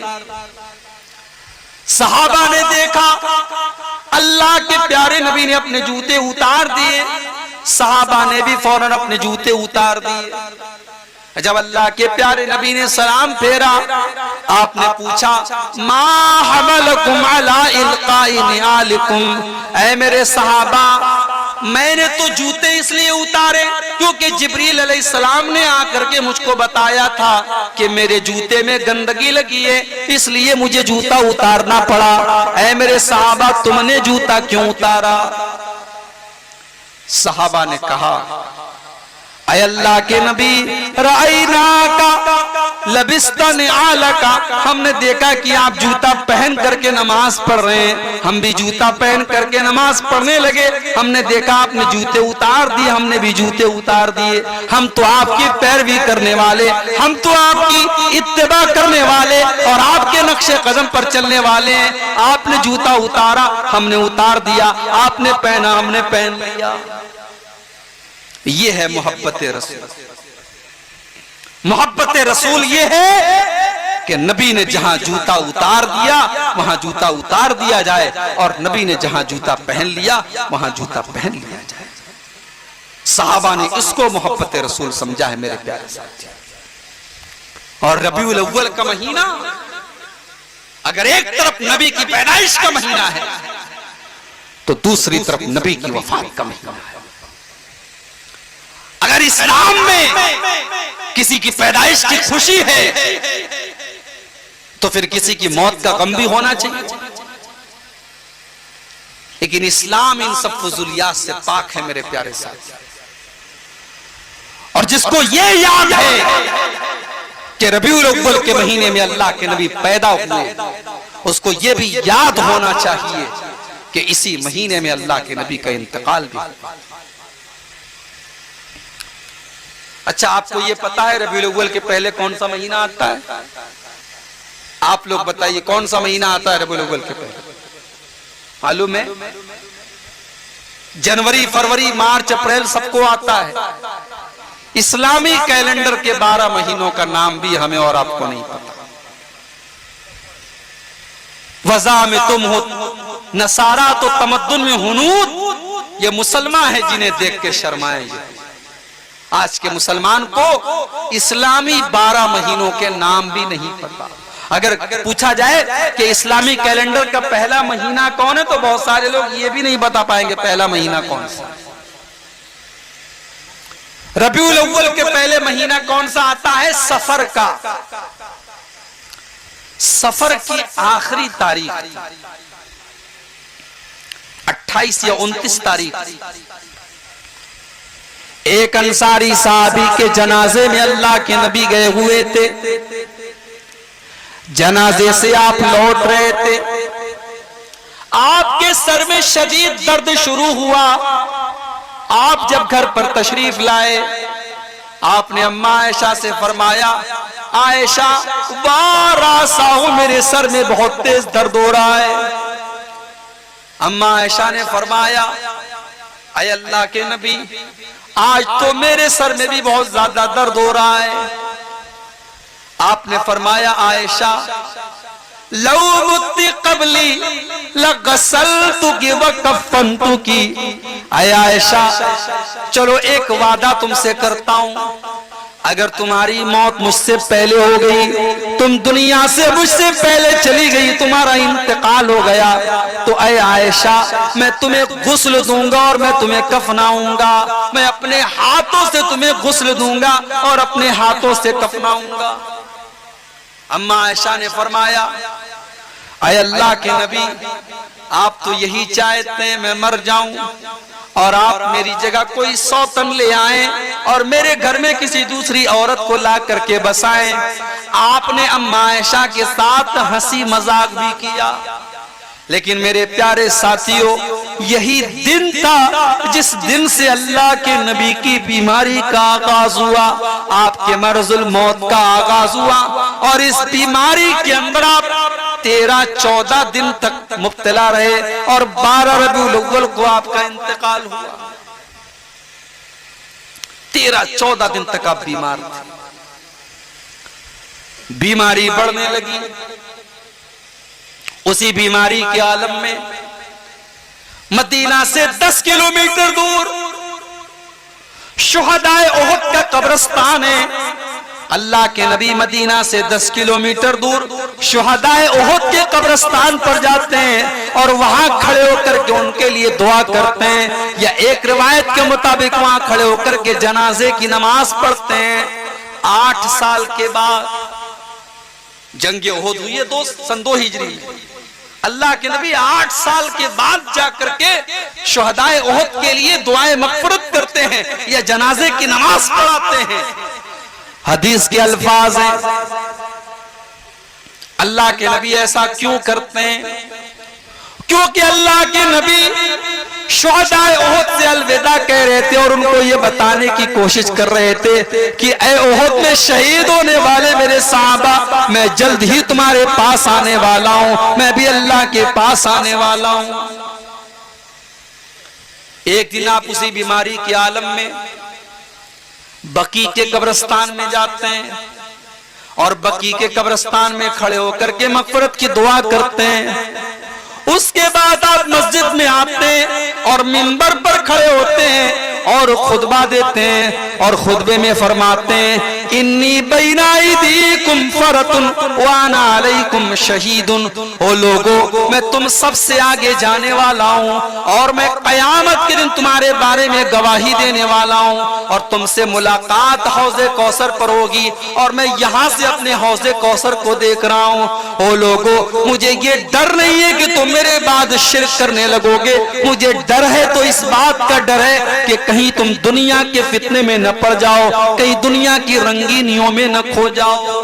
[SPEAKER 1] सहाबा ने देखा अल्लाह के प्यारे नबी ने अपने जूते उतार दिए। सहाबा ने भी फौरन अपने जूते उतार दिए। जब अल्लाह के प्यारे नबी ने सलाम फेरा, आपने पूछा मा हमलकुम अला इल्काई निआलिकुम, ऐ मेरे सहाबा, मैंने तो जूते इसलिए उतारे क्योंकि जिब्रील अलैहिस्सलाम ने आकर के मुझको बताया था कि मेरे जूते में गंदगी लगी है, इसलिए मुझे जूता उतारना पड़ा। ऐ मेरे सहाबा, तुमने जूता क्यों उतारा? सहाबा ने कहा, ऐ अल्लाह के नबी, राइना का लबिस्तान आला का, हमने देखा कि आप जूता पहन करके नमाज पढ़ रहे हैं, हम भी जूता पहन करके नमाज पढ़ने लगे। हमने देखा आपने जूते उतार दिए, हमने भी जूते उतार दिए। हम तो आपकी पैरवी करने वाले, हम तो आपकी इत्तिबा करने वाले और आपके नक्शे कदम पर चलने वाले हैं। आपने जूता उतारा, हमने उतार दिया, आपने पहना, हमने पहन लिया। ये है मोहब्बत रसूल। मोहब्बत रसूल ये है कि नबी ने जहां जूता उतार दिया वहां जूता उतार दिया जाए, और नबी ने जहां जूता पहन लिया वहां जूता पहन लिया जाए। सहाबा ने इसको मोहब्बत रसूल समझा है मेरे प्यारे साथियों। और रबीउल अव्वल का महीना, अगर एक तरफ नबी की पैदाइश का महीना है तो दूसरी तरफ नबी की वफात का महीना है। अगर इस्लाम में किसी की पैदाइश की खुशी है तो फिर किसी की मौत का गम भी होना चाहिए। लेकिन इस्लाम इन सब फुजुलियात से पाक है मेरे प्यारे साथी। और जिसको ये याद है कि रबीउल अव्वल के महीने में अल्लाह के नबी पैदा हुए, उसको ये भी याद होना चाहिए कि इसी महीने में अल्लाह के नबी का इंतकाल भी। अच्छा, आपको ये पता है रबीउल अव्वल के पहले कौन सा महीना आता है? आप लोग बताइए कौन सा महीना आता है रबीउल अव्वल के पहले? मालूम है? जनवरी, फरवरी, मार्च, अप्रैल सबको आता है। इस्लामी कैलेंडर के 12 महीनों का नाम भी हमें और आपको नहीं पता। वज़ा में तुम हो नसारा तो तमद्दुन में हुनूद, ये मुसलमान है जिन्हें देख के शर्माए। आज के मुसलमान को इस्लामी 12 महीनों के नाम भी नहीं पता। अगर पूछा जाए कि इस्लामी कैलेंडर का पहला महीना कौन है तो बहुत सारे लोग ये भी नहीं बता पाएंगे पहला महीना कौन सा। रबीउल अव्वल के पहले महीना कौन सा आता है? सफर का। सफर की आखिरी तारीख 28 या 29 तारीख एक अंसारी साहबी के जनाजे में अल्लाह के नबी गए हुए थे। जनाजे से आप लौट रहे थे, आपके सर में शदीद दर्द शुरू हुआ। आप जब घर पर तशरीफ लाए, आपने अम्मा आयशा से फरमाया, आयशा वारासाहू, मेरे सर में बहुत तेज दर्द हो रहा है। अम्मा आयशा ने फरमाया, ऐ अल्लाह के नबी, आज तो मेरे सर में भी बहुत ज्यादा दर्द हो रहा है। आपने फरमाया, आयशा लौ मुत्ती कबली लगसलतुकी व कफनतुकी। ऐ आयशा, चलो एक वादा तुमसे करता हूं, अगर तुम्हारी मौत मुझसे पहले हो गई, तुम दुनिया से मुझसे पहले चली गई, तुम्हारा इंतकाल हो गया, तो ऐ आयशा मैं तुम्हें गुस्ल दूंगा और मैं तुम्हें कफनाऊंगा। मैं अपने हाथों से तुम्हें गुस्ल दूंगा और अपने हाथों से कफनाऊंगा। अम्मा आयशा ने फरमाया, ऐ अल्लाह के नबी, आप तो यही चाहते हैं मैं मर जाऊं और आप मेरी जगह कोई सौतन ले आए और मेरे घर में किसी दूसरी औरत को ला करके बसाएं। आपने अम्मा आयशा के साथ हंसी मजाक भी किया। लेकिन मेरे प्यारे साथियों, यही दिन था जिस दिन से अल्लाह के नबी की बीमारी का आगाज हुआ, आपके मर्जुल मौत का आगाज हुआ। और इस बीमारी के अंदर आप 13-14 दिन तक मुब्तला रहे और 12 रबीउल अव्वल को आपका इंतकाल हुआ। 13-14 दिन तक आप बीमार थे। बीमारी बढ़ने लगी। उसी बीमारी के आलम में मदीना से 10 किलोमीटर दूर शुहदाए उहुद का कब्रिस्तान है। अल्लाह के नबी मदीना से 10 किलोमीटर दूर शुहदाए उहुद के कब्रिस्तान पर जाते हैं और वहां खड़े होकर के उनके लिए दुआ करते हैं, या एक रिवायत के मुताबिक वहां खड़े होकर के जनाजे की नमाज पढ़ते हैं। 8 साल के बाद जंग उहुद हुई है दोस्त, सन 2 हिजरी। अल्लाह के नबी 8 साल के बाद जाकर के शुहदाए उहुद के लिए दुआए मग़फ़िरत करते हैं या जनाजे की नमाज पढ़ाते हैं। हदीस के अल्फाज हैं, अल्लाह के नबी ऐसा क्यों करते हैं? क्योंकि अल्लाह के नबी शुहदाए उहुद से अलविदा कह रहे थे और उनको ये बताने की कोशिश कर रहे थे कि ए उहुद में शहीद होने वाले मेरे साहबा, मैं जल्द ही तुम्हारे पास आने वाला हूं, मैं भी अल्लाह के पास आने वाला हूं। एक दिन आप उसी बीमारी के आलम में बकी के कब्रिस्तान में जाते हैं और बकी के कब्रिस्तान में खड़े होकर के मग़फ़िरत की दुआ करते हैं। उसके बाद आप मस्जिद में आते हैं और मिंबर पर खड़े होते हैं और खुतबा देते हैं और खुतबे में फरमाते हैं, इन्नी बैना यदीकुम फरतुन व अना अलैकुम शहीदुन। ओ लोगो, मैं तुम सबसे आगे जाने वाला हूँ और मैं क़यामत के दिन तुम्हारे बारे में गवाही देने वाला हूँ और तुमसे मुलाकात हौज़े कौसर पर होगी और मैं यहाँ से अपने हौज़े कौसर को देख रहा हूँ। ओ लोगो, मुझे ये डर नहीं है कि तुम मेरे बाद शिर्क करने लगोगे, मुझे डर है तो इस बात का डर है कि कहीं तुम दुनिया के फितने में न पड़ जाओ, कहीं दुनिया की रंगीनियों में न खो जाओ।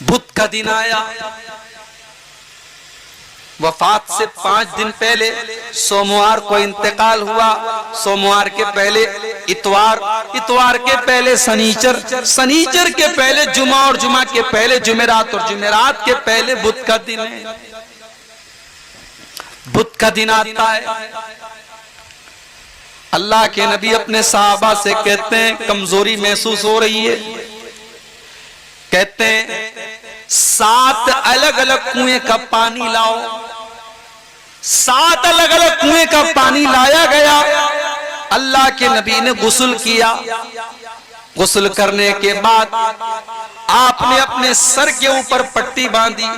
[SPEAKER 1] बुध का दिन आया, वफात से 5 दिन पहले सोमवार को इंतकाल हुआ। सोमवार के पहले इतवार, इतवार के पहले शनीचर, शनीचर के पहले जुमा और जुमा के पहले जुमेरात और जुमेरात के पहले बुध का दिन है। बुध का दिन आता है, अल्लाह के नबी अपने साहबा से कहते हैं कमजोरी महसूस हो रही है, कहते हैं 7 अलग अलग कुएं का पानी लाओ। 7 अलग अलग कुएं का पानी लाया गया। अल्लाह के नबी ने गुस्ल किया। गुस्ल करने के बाद आपने अपने सर के ऊपर पट्टी बांधी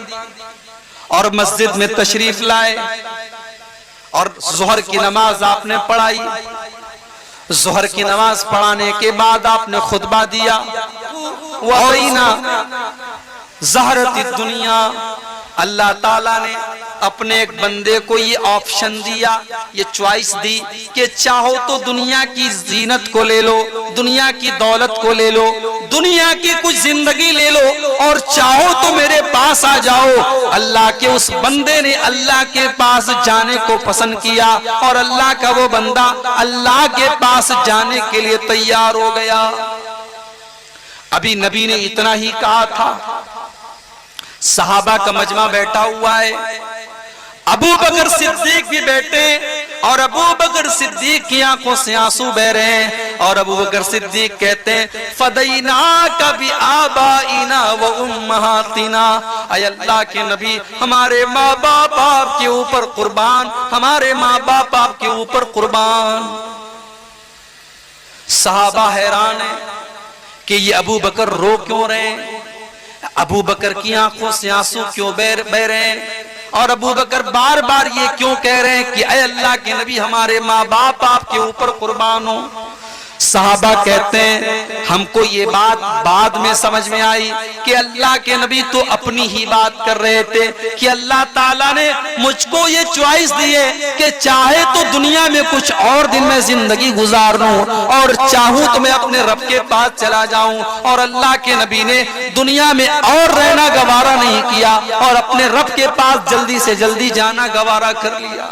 [SPEAKER 1] और मस्जिद में तशरीफ लाए और ज़ोहर की नमाज आपने पढ़ाई। ज़ोहर की नमाज पढ़ाने के बाद आपने खुतबा दिया, वहीना ज़हरती दुनिया। अल्लाह ताला ने अपने एक बंदे को ये ऑप्शन दिया, ये चॉइस दी कि चाहो तो दुनिया की जीनत को ले लो, दुनिया की दौलत को ले लो, दुनिया की कुछ जिंदगी ले लो और चाहो तो मेरे पास आ जाओ। अल्लाह के उस बंदे ने अल्लाह के पास जाने को पसंद किया और अल्लाह का वो बंदा अल्लाह के पास जाने के लिए तैयार हो गया। अभी नबी ने इतना ही कहा था, सहाबा का मजमा बैठा हुआ है, अबू बकर सिद्दीक भी बैठे और अबू बकर सिद्दीक की आंखों से आंसू बह रहे हैं और अबू बकर सिद्दीक कहते हैं फदैना कभी आबाइना व उम्महातिना। ऐ अल्लाह के नबी, हमारे माँ बाप आपके ऊपर कुर्बान, हमारे माँ बाप आपके ऊपर कुर्बान। सहाबा हैरान है कि ये अबू बकर रो क्यों रहे हैं, अबू बकर की आंखों से आंसू क्यों बह रहे हैं और अबू बकर बार बार ये क्यों कह रहे हैं कि ऐ अल्लाह के नबी, हमारे माँ बाप आपके ऊपर कुर्बान हो। सहाबा कहते हैं हमको ये बात बाद में समझ में आई कि अल्लाह के नबी तो अपनी ही बात कर रहे थे कि अल्लाह ताला ने मुझको ये चॉइस दी है कि चाहे तो दुनिया में कुछ और दिन में जिंदगी गुजार लूं और चाहूं तो मैं अपने रब के पास चला जाऊं। और अल्लाह के नबी ने दुनिया में और रहना गवारा नहीं किया और अपने रब के पास जल्दी से जल्दी जाना गवारा कर लिया।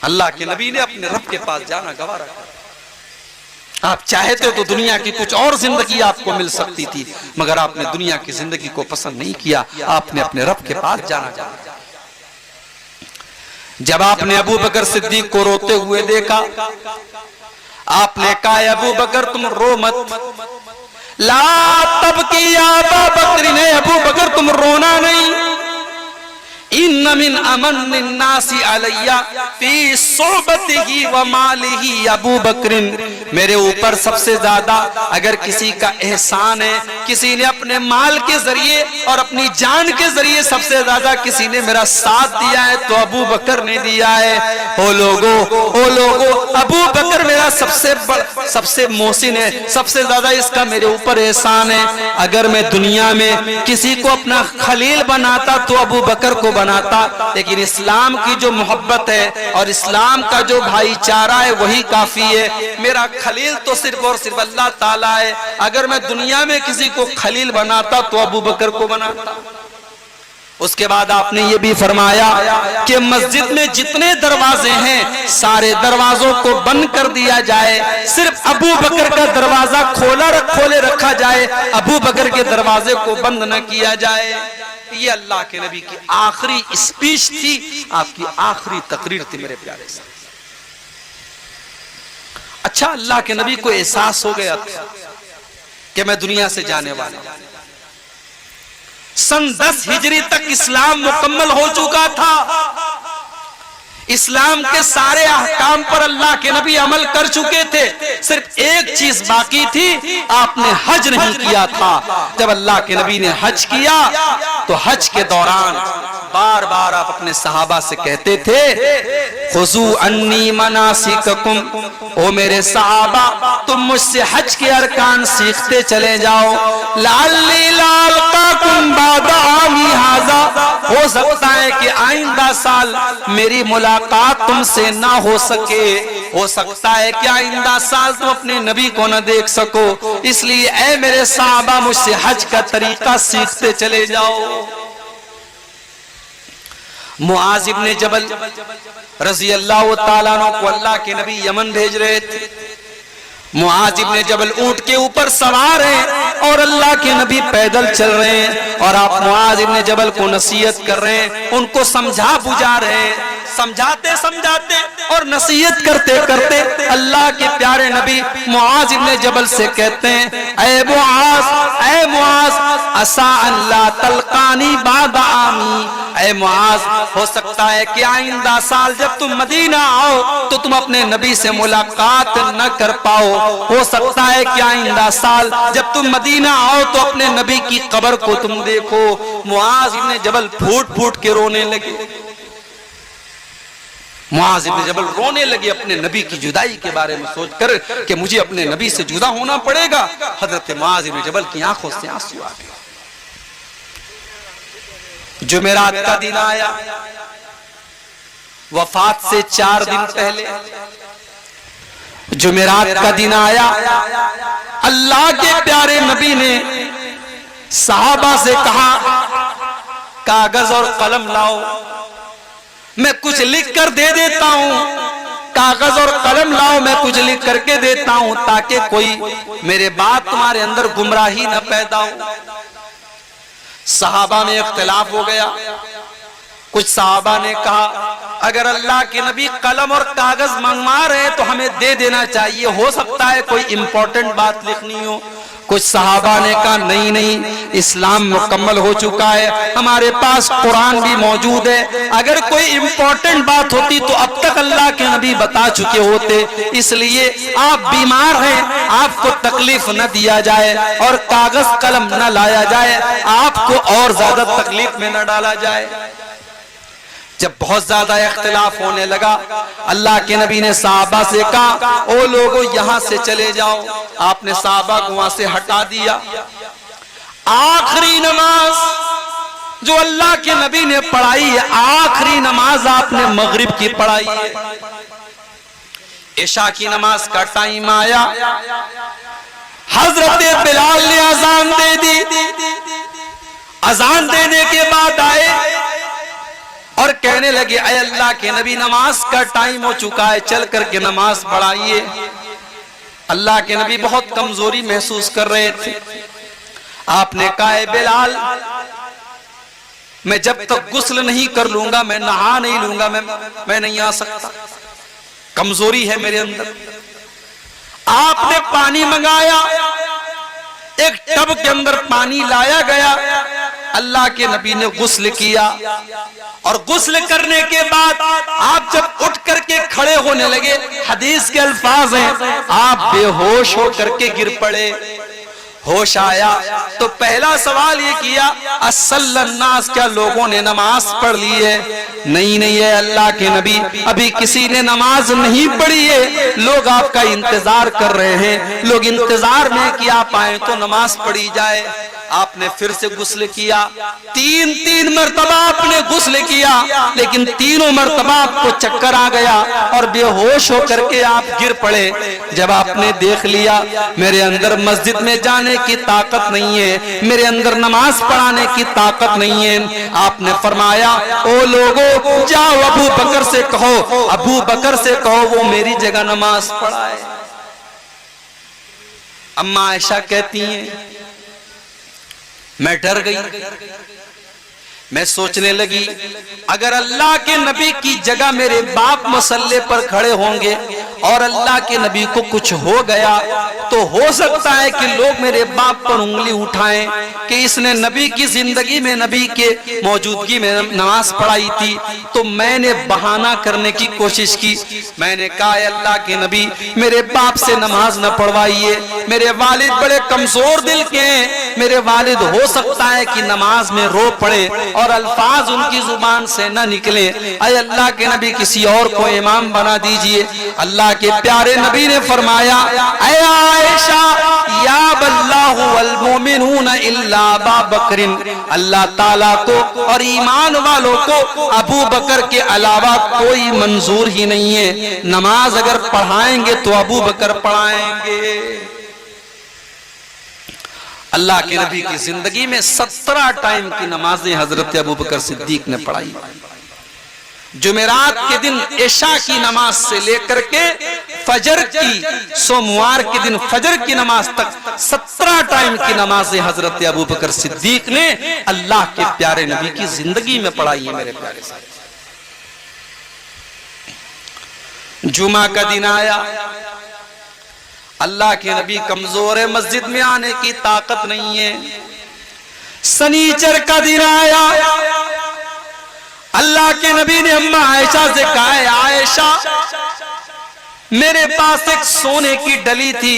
[SPEAKER 1] अल्लाह के नबी ने अपने रब के पास जाना गवारा कर। आप चाहते तो दुनिया की कुछ और जिंदगी आपको मिल सकती थी, मगर आपने दुनिया की जिंदगी को पसंद नहीं किया, आपने अपने रब के पास जाना चाहा। जब आपने अबू बकर सिद्दीक को रोते हुए देखा, आपने कहा अबू बकर तुम रो मत, ला तब की अबू बकर ने, अबू बकर तुम रोना नहीं, इन्न मिन अमन्निन नासी अलैया फी सोहबतिही व मालिही अबू बकरिन, मेरे ऊपर सबसे ज्यादा अगर किसी का एहसान है, किसी ने अपने माल के जरिए और अपनी जान के जरिए सबसे ज्यादा किसी ने मेरा साथ दिया है तो अबू बकर ने दिया है। ओ लोगो अबू बकर मेरा सबसे मोहसिन है, सबसे ज्यादा इसका मेरे ऊपर एहसान है। अगर मैं दुनिया में किसी को अपना खलील बनाता तो अबू बकर को बनाता, लेकिन इस्लाम की जो मोहब्बत है और इस्लाम का जो भाईचारा है वही काफी है। मेरा खलील तो सिर्फ और सिर्फ अल्लाह ताला है। अगर मैं दुनिया में किसी को खलील बनाता तो अबू बकर को बनाता। उसके बाद आपने ये भी फरमाया कि मस्जिद में जितने दरवाजे हैं सारे दरवाजों को बंद कर दिया जाए, सिर्फ अबू बकर का दरवाजा खोले रखा जाए, अबू बकर के दरवाजे को बंद न किया जाए। ये अल्लाह के नबी की आखिरी स्पीच थी, आपकी आखिरी तकरीर थी मेरे प्यारे साहब। अच्छा, अल्लाह के नबी को एहसास हो गया था कि मैं दुनिया से जाने वाला हूं। सन 10 हिजरी तक इस्लाम मुकम्मल हो चुका था। इस्लाम के सारे अहकाम पर अल्लाह के नबी अमल कर चुके थे, सिर्फ एक चीज बाकी थी, आपने हज नहीं किया था। जब अल्लाह के नबी ने हज किया तो हज के दौरान बार बार आप अपने सहाबा से कहते थे, खुजू अन्नी मनासिककुम, ओ मेरे सहाबा तुम मुझसे हज के अरकान सीखते चले जाओ। लाल्ली लाल्काकुम बादा आमी हाजा, हो सकता है कि आइंदा साल मेरी मुलाकात तुमसे ना हो सके, हो सकता है कि आइंदा साल तुम अपने नबी को न देख सको, इसलिए ऐ मेरे सहाबा मुझसे हज का तरीका सीखते चले जाओ। मुआज इब्ने जबल रजी अल्लाह ताला अन्हु को अल्लाह के नबी यमन भेज रहे थे। मुआज इब्ने जबल ऊंट के ऊपर सवार हैं और अल्लाह के नबी पैदल चल रहे हैं, और आप मुआज इब्ने जबल को नसीहत कर रहे हैं, उनको समझा बुझा रहे हैं। समझाते समझाते और नसीहत करते करते अल्लाह के प्यारे नबी मुआज इब्ने जबल से कहते हैं, ऐ मुआज असा अल्लाह तलकानी बाद आमी, ऐ मुआज हो सकता है कि आइंदा साल जब तुम मदीना आओ तो तुम अपने नबी से मुलाकात न कर पाओ, हो सकता है कि आइंदा साल जब तुम मदीना आओ तो अपने नबी की कब्र को तुम देखो। मुआज इब्ने जबल फूट फूट के रोने लगे। मुआज इब्ने जबल रोने लगे अपने नबी की जुदाई के बारे में सोचकर कि मुझे अपने नबी से जुदा होना पड़ेगा। हजरत मुआज इब्ने जबल की आंखों से आंसू आ गए। जुमेरात का दिन आया, वफात से 4 दिन पहले जुमेरात का दिन आया। अल्लाह के प्यारे नबी ने सहाबा से कहा, कागज और कलम लाओ, मैं कुछ लिख कर दे देता हूं। कागज और कलम लाओ, मैं कुछ लिख करके देता हूं ताकि कोई मेरे बाद तुम्हारे अंदर गुमराही न पैदा हो। सहाबा में इख्तिलाफ हो गया। कुछ सहाबा ने कहा, अगर अल्लाह के नबी कलम और कागज मंगवा रहे हैं तो हमें दे देना चाहिए, हो सकता है कोई इंपॉर्टेंट बात लिखनी हो। कुछ सहाबा ने कहा, नहीं, इस्लाम मुकम्मल हो चुका है, हमारे पास कुरान भी मौजूद है, अगर कोई इंपॉर्टेंट बात होती तो अब तक अल्लाह के नबी बता चुके होते, इसलिए आप बीमार हैं, आपको तकलीफ न दिया जाए और कागज कलम न लाया जाए, आपको और ज्यादा तकलीफ में न डाला जाए। जब बहुत ज्यादा इख्तिलाफ होने लगा, अल्लाह के नबी ने सहाबा से कहा, ओ लोगों यहां से चले जाओ। आपने सहाबा को वहां से हटा दिया। आखिरी नमाज जो अल्लाह के नबी ने पढ़ाई है, आखिरी नमाज आपने मगरिब की पढ़ाई है। इशा की नमाज का टाइम आया, हजरत बिलाल ने अजान दे दी। अजान देने के बाद आए और कहने लगे, ऐ अल्लाह के नबी नमाज का टाइम हो चुका है, चल करके नमाज पढ़ाइए। अल्लाह के नबी बहुत कमजोरी महसूस कर रहे थे। आपने कहा, ऐ बिलाल मैं जब तक गुस्ल नहीं कर लूंगा, मैं नहा नहीं लूंगा, मैं नहीं आ सकता, कमजोरी है मेरे अंदर। आपने पानी मंगाया, एक टब के अंदर पानी लाया गया। अल्लाह के नबी ने गुस्ल किया और गुस्ल करने के बाद आप जब उठ करके खड़े होने लगे, हदीस के अल्फाज हैं, आप बेहोश हो करके गिर पड़े। होश आया तो पहला सवाल ये किया, अस्सल्लन्नास, क्या लोगों ने नमाज पढ़ ली है? नहीं नहीं है अल्लाह के नबी, अभी किसी ने नमाज नहीं पढ़ी है, लोग आपका इंतजार कर रहे हैं, लोग इंतजार में कि आप आए तो नमाज पढ़ी जाए। आपने फिर से गुस्ल किया, तीन मर्तबा आपने गुस्ल किया, लेकिन तीनों मर्तबा आपको चक्कर आ गया और बेहोश होकर के आप गिर पड़े। जब आपने देख लिया मेरे अंदर मस्जिद में जाने की ताकत नहीं है, मेरे अंदर नमाज पढ़ाने की ताकत नहीं है, आपने फरमाया, ओ लोगों, जाओ अबू बकर से कहो, अबू बकर से कहो वो मेरी जगह नमाज पढ़ाए। अम्मा आयशा कहती हैं, मैं डर गई, मैं सोचने लगी अगर अल्लाह के नबी की जगह मेरे बाप मसल्ले पर खड़े होंगे और अल्लाह के नबी को कुछ हो गया तो हो सकता है कि लोग मेरे बाप पर उंगली उठाएं कि इसने नबी की जिंदगी में, नबी के मौजूदगी में नमाज पढ़ाई थी। तो मैंने बहाना करने की कोशिश की, मैंने कहा अल्लाह के नबी मेरे बाप से नमाज न पढ़वाइए, मेरे वालिद बड़े कमजोर दिल के हैं, मेरे वालिद हो सकता है कि नमाज में रो पड़े और अल्फाज उनकी जुबान से न निकले, अय अल्लाह के नबी किसी और को इमाम बना दीजिए। अल्लाह के प्यारे नबी ने फरमाया, ऐ आयशा, या बल्लाहु वल मोमिनून इल्ला अबा बकरिन, अल्लाह ताला को और ईमान वालों को अबू बकर के अलावा कोई मंजूर ही नहीं है, नमाज अगर पढ़ाएंगे तो अबू बकर पढ़ाएंगे। अल्लाह के नबी की जिंदगी में 17 टाइम की नमाजें हजरत अबू बकर सिद्दीक ने पढ़ाई। जुमेरात के दिन इशा की नमाज से लेकर के फजर की, सोमवार के दिन फजर की नमाज तक 17 टाइम की नमाजें हजरत अबू बकर सिद्दीक ने अल्लाह के प्यारे नबी की जिंदगी में पढ़ाई है। मेरे प्यारे साथ, जुमा का दिन आया, अल्लाह के नबी कमजोर है, मस्जिद में आने की ताकत नहीं है। सनीचर का दिन आया, अल्लाह के नबी ने अम्मा आयशा से कहा, आयशा मेरे पास एक सोने की डली थी,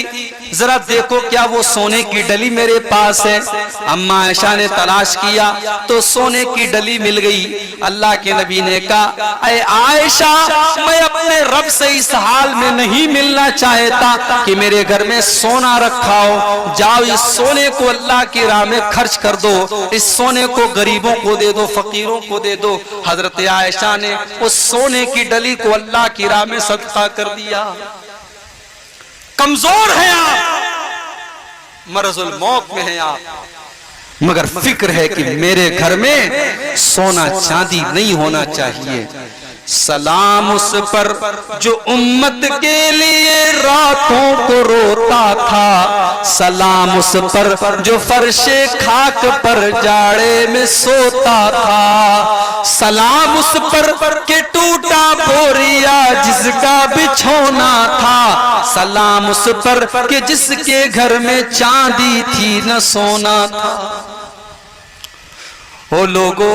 [SPEAKER 1] जरा देखो क्या वो सोने की डली मेरे पास है। अम्मा आयशा ने तलाश किया तो सोने की डली मिल गई। अल्लाह के नबी ने कहा, अरे आयशा, मैं अपने रब से इस हाल में नहीं मिलना चाहता कि मेरे घर में सोना रखा हो, जाओ इस सोने को अल्लाह की राह में खर्च कर दो, इस सोने को गरीबों को दे दो, फकीरों को दे दो। हजरत आयशा ने उस सोने की डली को अल्लाह की राह में सदका कर दिया। कमजोर हैं आप, मरजुल मौत में हैं आप, मगर फिक्र है कि मेरे घर में सोना चांदी नहीं होना चाहिए। सलाम उस पर जो उम्मत के लिए रातों को रोता था, सलाम उस पर जो फर्शे खाक पर जाड़े में सोता था, सलाम उस पर के टूटा बोरिया जिसका बिछोना था, सलाम उस पर के जिसके घर में चांदी थी न सोना था। ओ लोगों,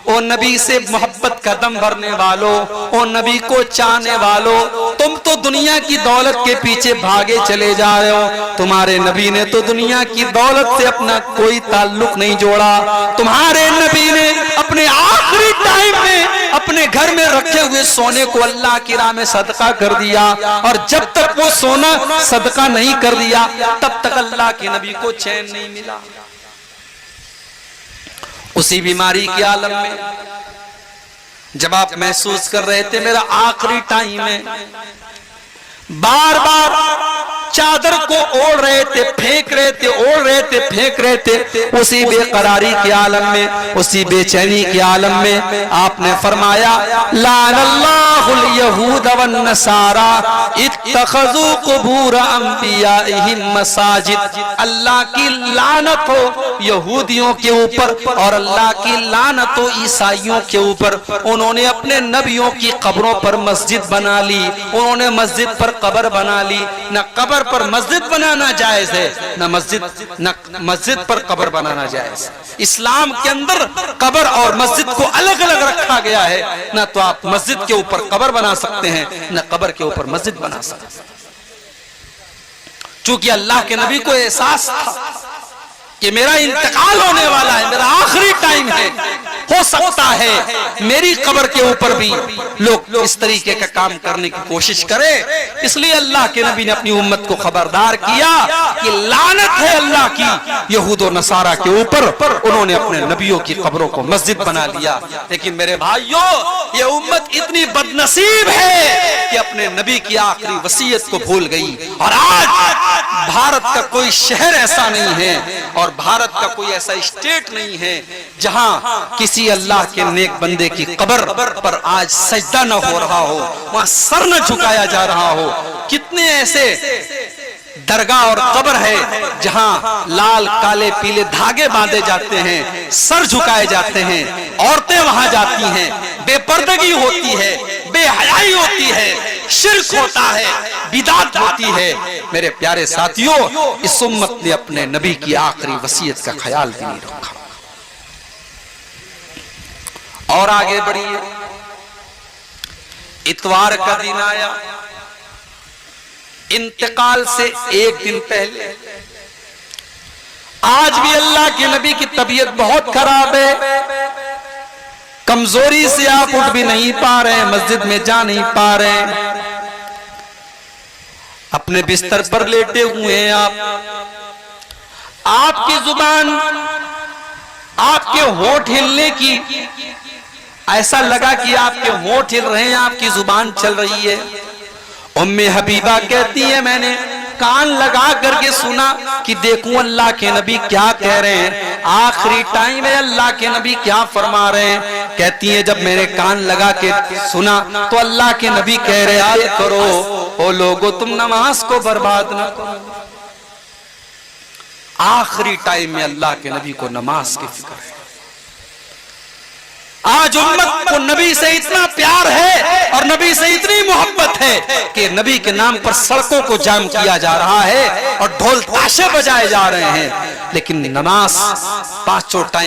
[SPEAKER 1] ओ नबी से मोहब्बत का दम भरने वालों, ओ नबी को चाहने वालों, तुम तो दुनिया की दौलत के पीछे भागे चले जा रहे हो। तुम्हारे नबी ने तो दुनिया की दौलत से अपना कोई ताल्लुक नहीं जोड़ा। तुम्हारे नबी ने अपने आखिरी टाइम में अपने घर में रखे हुए सोने को अल्लाह की राह में सदका कर दिया, और जब तक वो सोना सदका नहीं कर दिया तब तक अल्लाह के नबी को चैन नहीं मिला। उसी बीमारी के आलम में जब आप महसूस कर रहे थे मेरा आखिरी टाइम है, बार बार चादर को ओढ़ रहे थे, फेंक रहे थे, ओढ़ रहे थे, फेंक रहे थे, उसी बेकरारी के आलम में, उसी बेचैनी के आलम में आपने फरमाया, लानल्लाहुल यहूद वन नसारा इत्तखज़ू कुबूर अंबियाइहिम मसाजिद। अल्लाह की लानत हो यहूदियों के ऊपर और अल्लाह की लानत हो ईसाइयों के ऊपर। उन्होंने अपने नबियों की कब्रों पर मस्जिद बना ली, उन्होंने मस्जिद पर कब्र बना ली। न कब्र पर मस्जिद बनाना जायज है, न मस्जिद पर कब्र बनाना जायज। इस्लाम के अंदर कब्र और मस्जिद को अलग अलग रखा गया है। ना तो आप मस्जिद के ऊपर कब्र बना सकते हैं, ना कब्र के ऊपर मस्जिद बना सकते हैं। चूंकि अल्लाह के नबी को एहसास था कि मेरा इंतकाल होने वाला है, मेरा आखिरी टाइम है, हो सकता है मेरी कब्र के ऊपर भी लोग इस तरीके का काम करने की कोशिश करें। इसलिए अल्लाह के नबी ने अपनी उम्मत को खबरदार किया कि लानत है अल्लाह की यहूद और नसारा के ऊपर, उन्होंने अपने नबियों की कब्रों को मस्जिद बना लिया। लेकिन मेरे भाइयों, ये उम्मत इतनी बदनसीब है कि अपने नबी की आखिरी वसीयत को भूल गई। और आज भारत का कोई शहर ऐसा नहीं है और भारत का कोई ऐसा स्टेट नहीं है जहां किसी अल्लाह के नेक बंदे की कब्र पर आज सजदा न हो रहा हो, वहां सर न झुकाया जा रहा हो। कितने ऐसे दरगाह और कब्र है जहां लाल काले पीले धागे बांधे जाते हैं, सर झुकाए जाते हैं, औरतें वहां जाती हैं, बेपर्दगी होती है, बेहयाई होती है, शिर्क होता है, बिदात होती है। मेरे प्यारे साथियों, इस उम्मत ने अपने नबी की आखिरी वसीयत का ख्याल भी नहीं रखा। और आगे बढ़िए, इतवार का दिन आया, इंतकाल से एक दिन पहले। आज भी अल्लाह के नबी की तबीयत बहुत खराब है, कमजोरी से आप उठ भी नहीं पा रहे हैं, मस्जिद में जा नहीं पा रहे हैं, अपने बिस्तर पर लेटे हुए हैं आपकी जुबान, आपके होंठ हिलने की, ऐसा लगा कि आपके होंठ हिल रहे हैं, आपकी जुबान चल रही है। उम्मे हबीबा कहती है, मैंने कान लगा करके सुना कि देखूं अल्लाह के नबी क्या कह रहे हैं, आखिरी टाइम है, अल्लाह के नबी क्या फरमा रहे हैं। कहती है, जब मैंने कान लगा के सुना तो अल्लाह के नबी कह रहे, आए करो ओ लोगो, तुम नमाज को बर्बाद न करो। आखिरी टाइम में अल्लाह के नबी को नमाज की फिक्र है। आज उम्मत को नबी से इतना प्यार है और नबी से इतनी मोहब्बत है कि नबी के नाम पर सड़कों को जाम किया जा रहा है और ढोल ताशे बजाए जा रहे हैं, लेकिन नमाज पांचों टाइम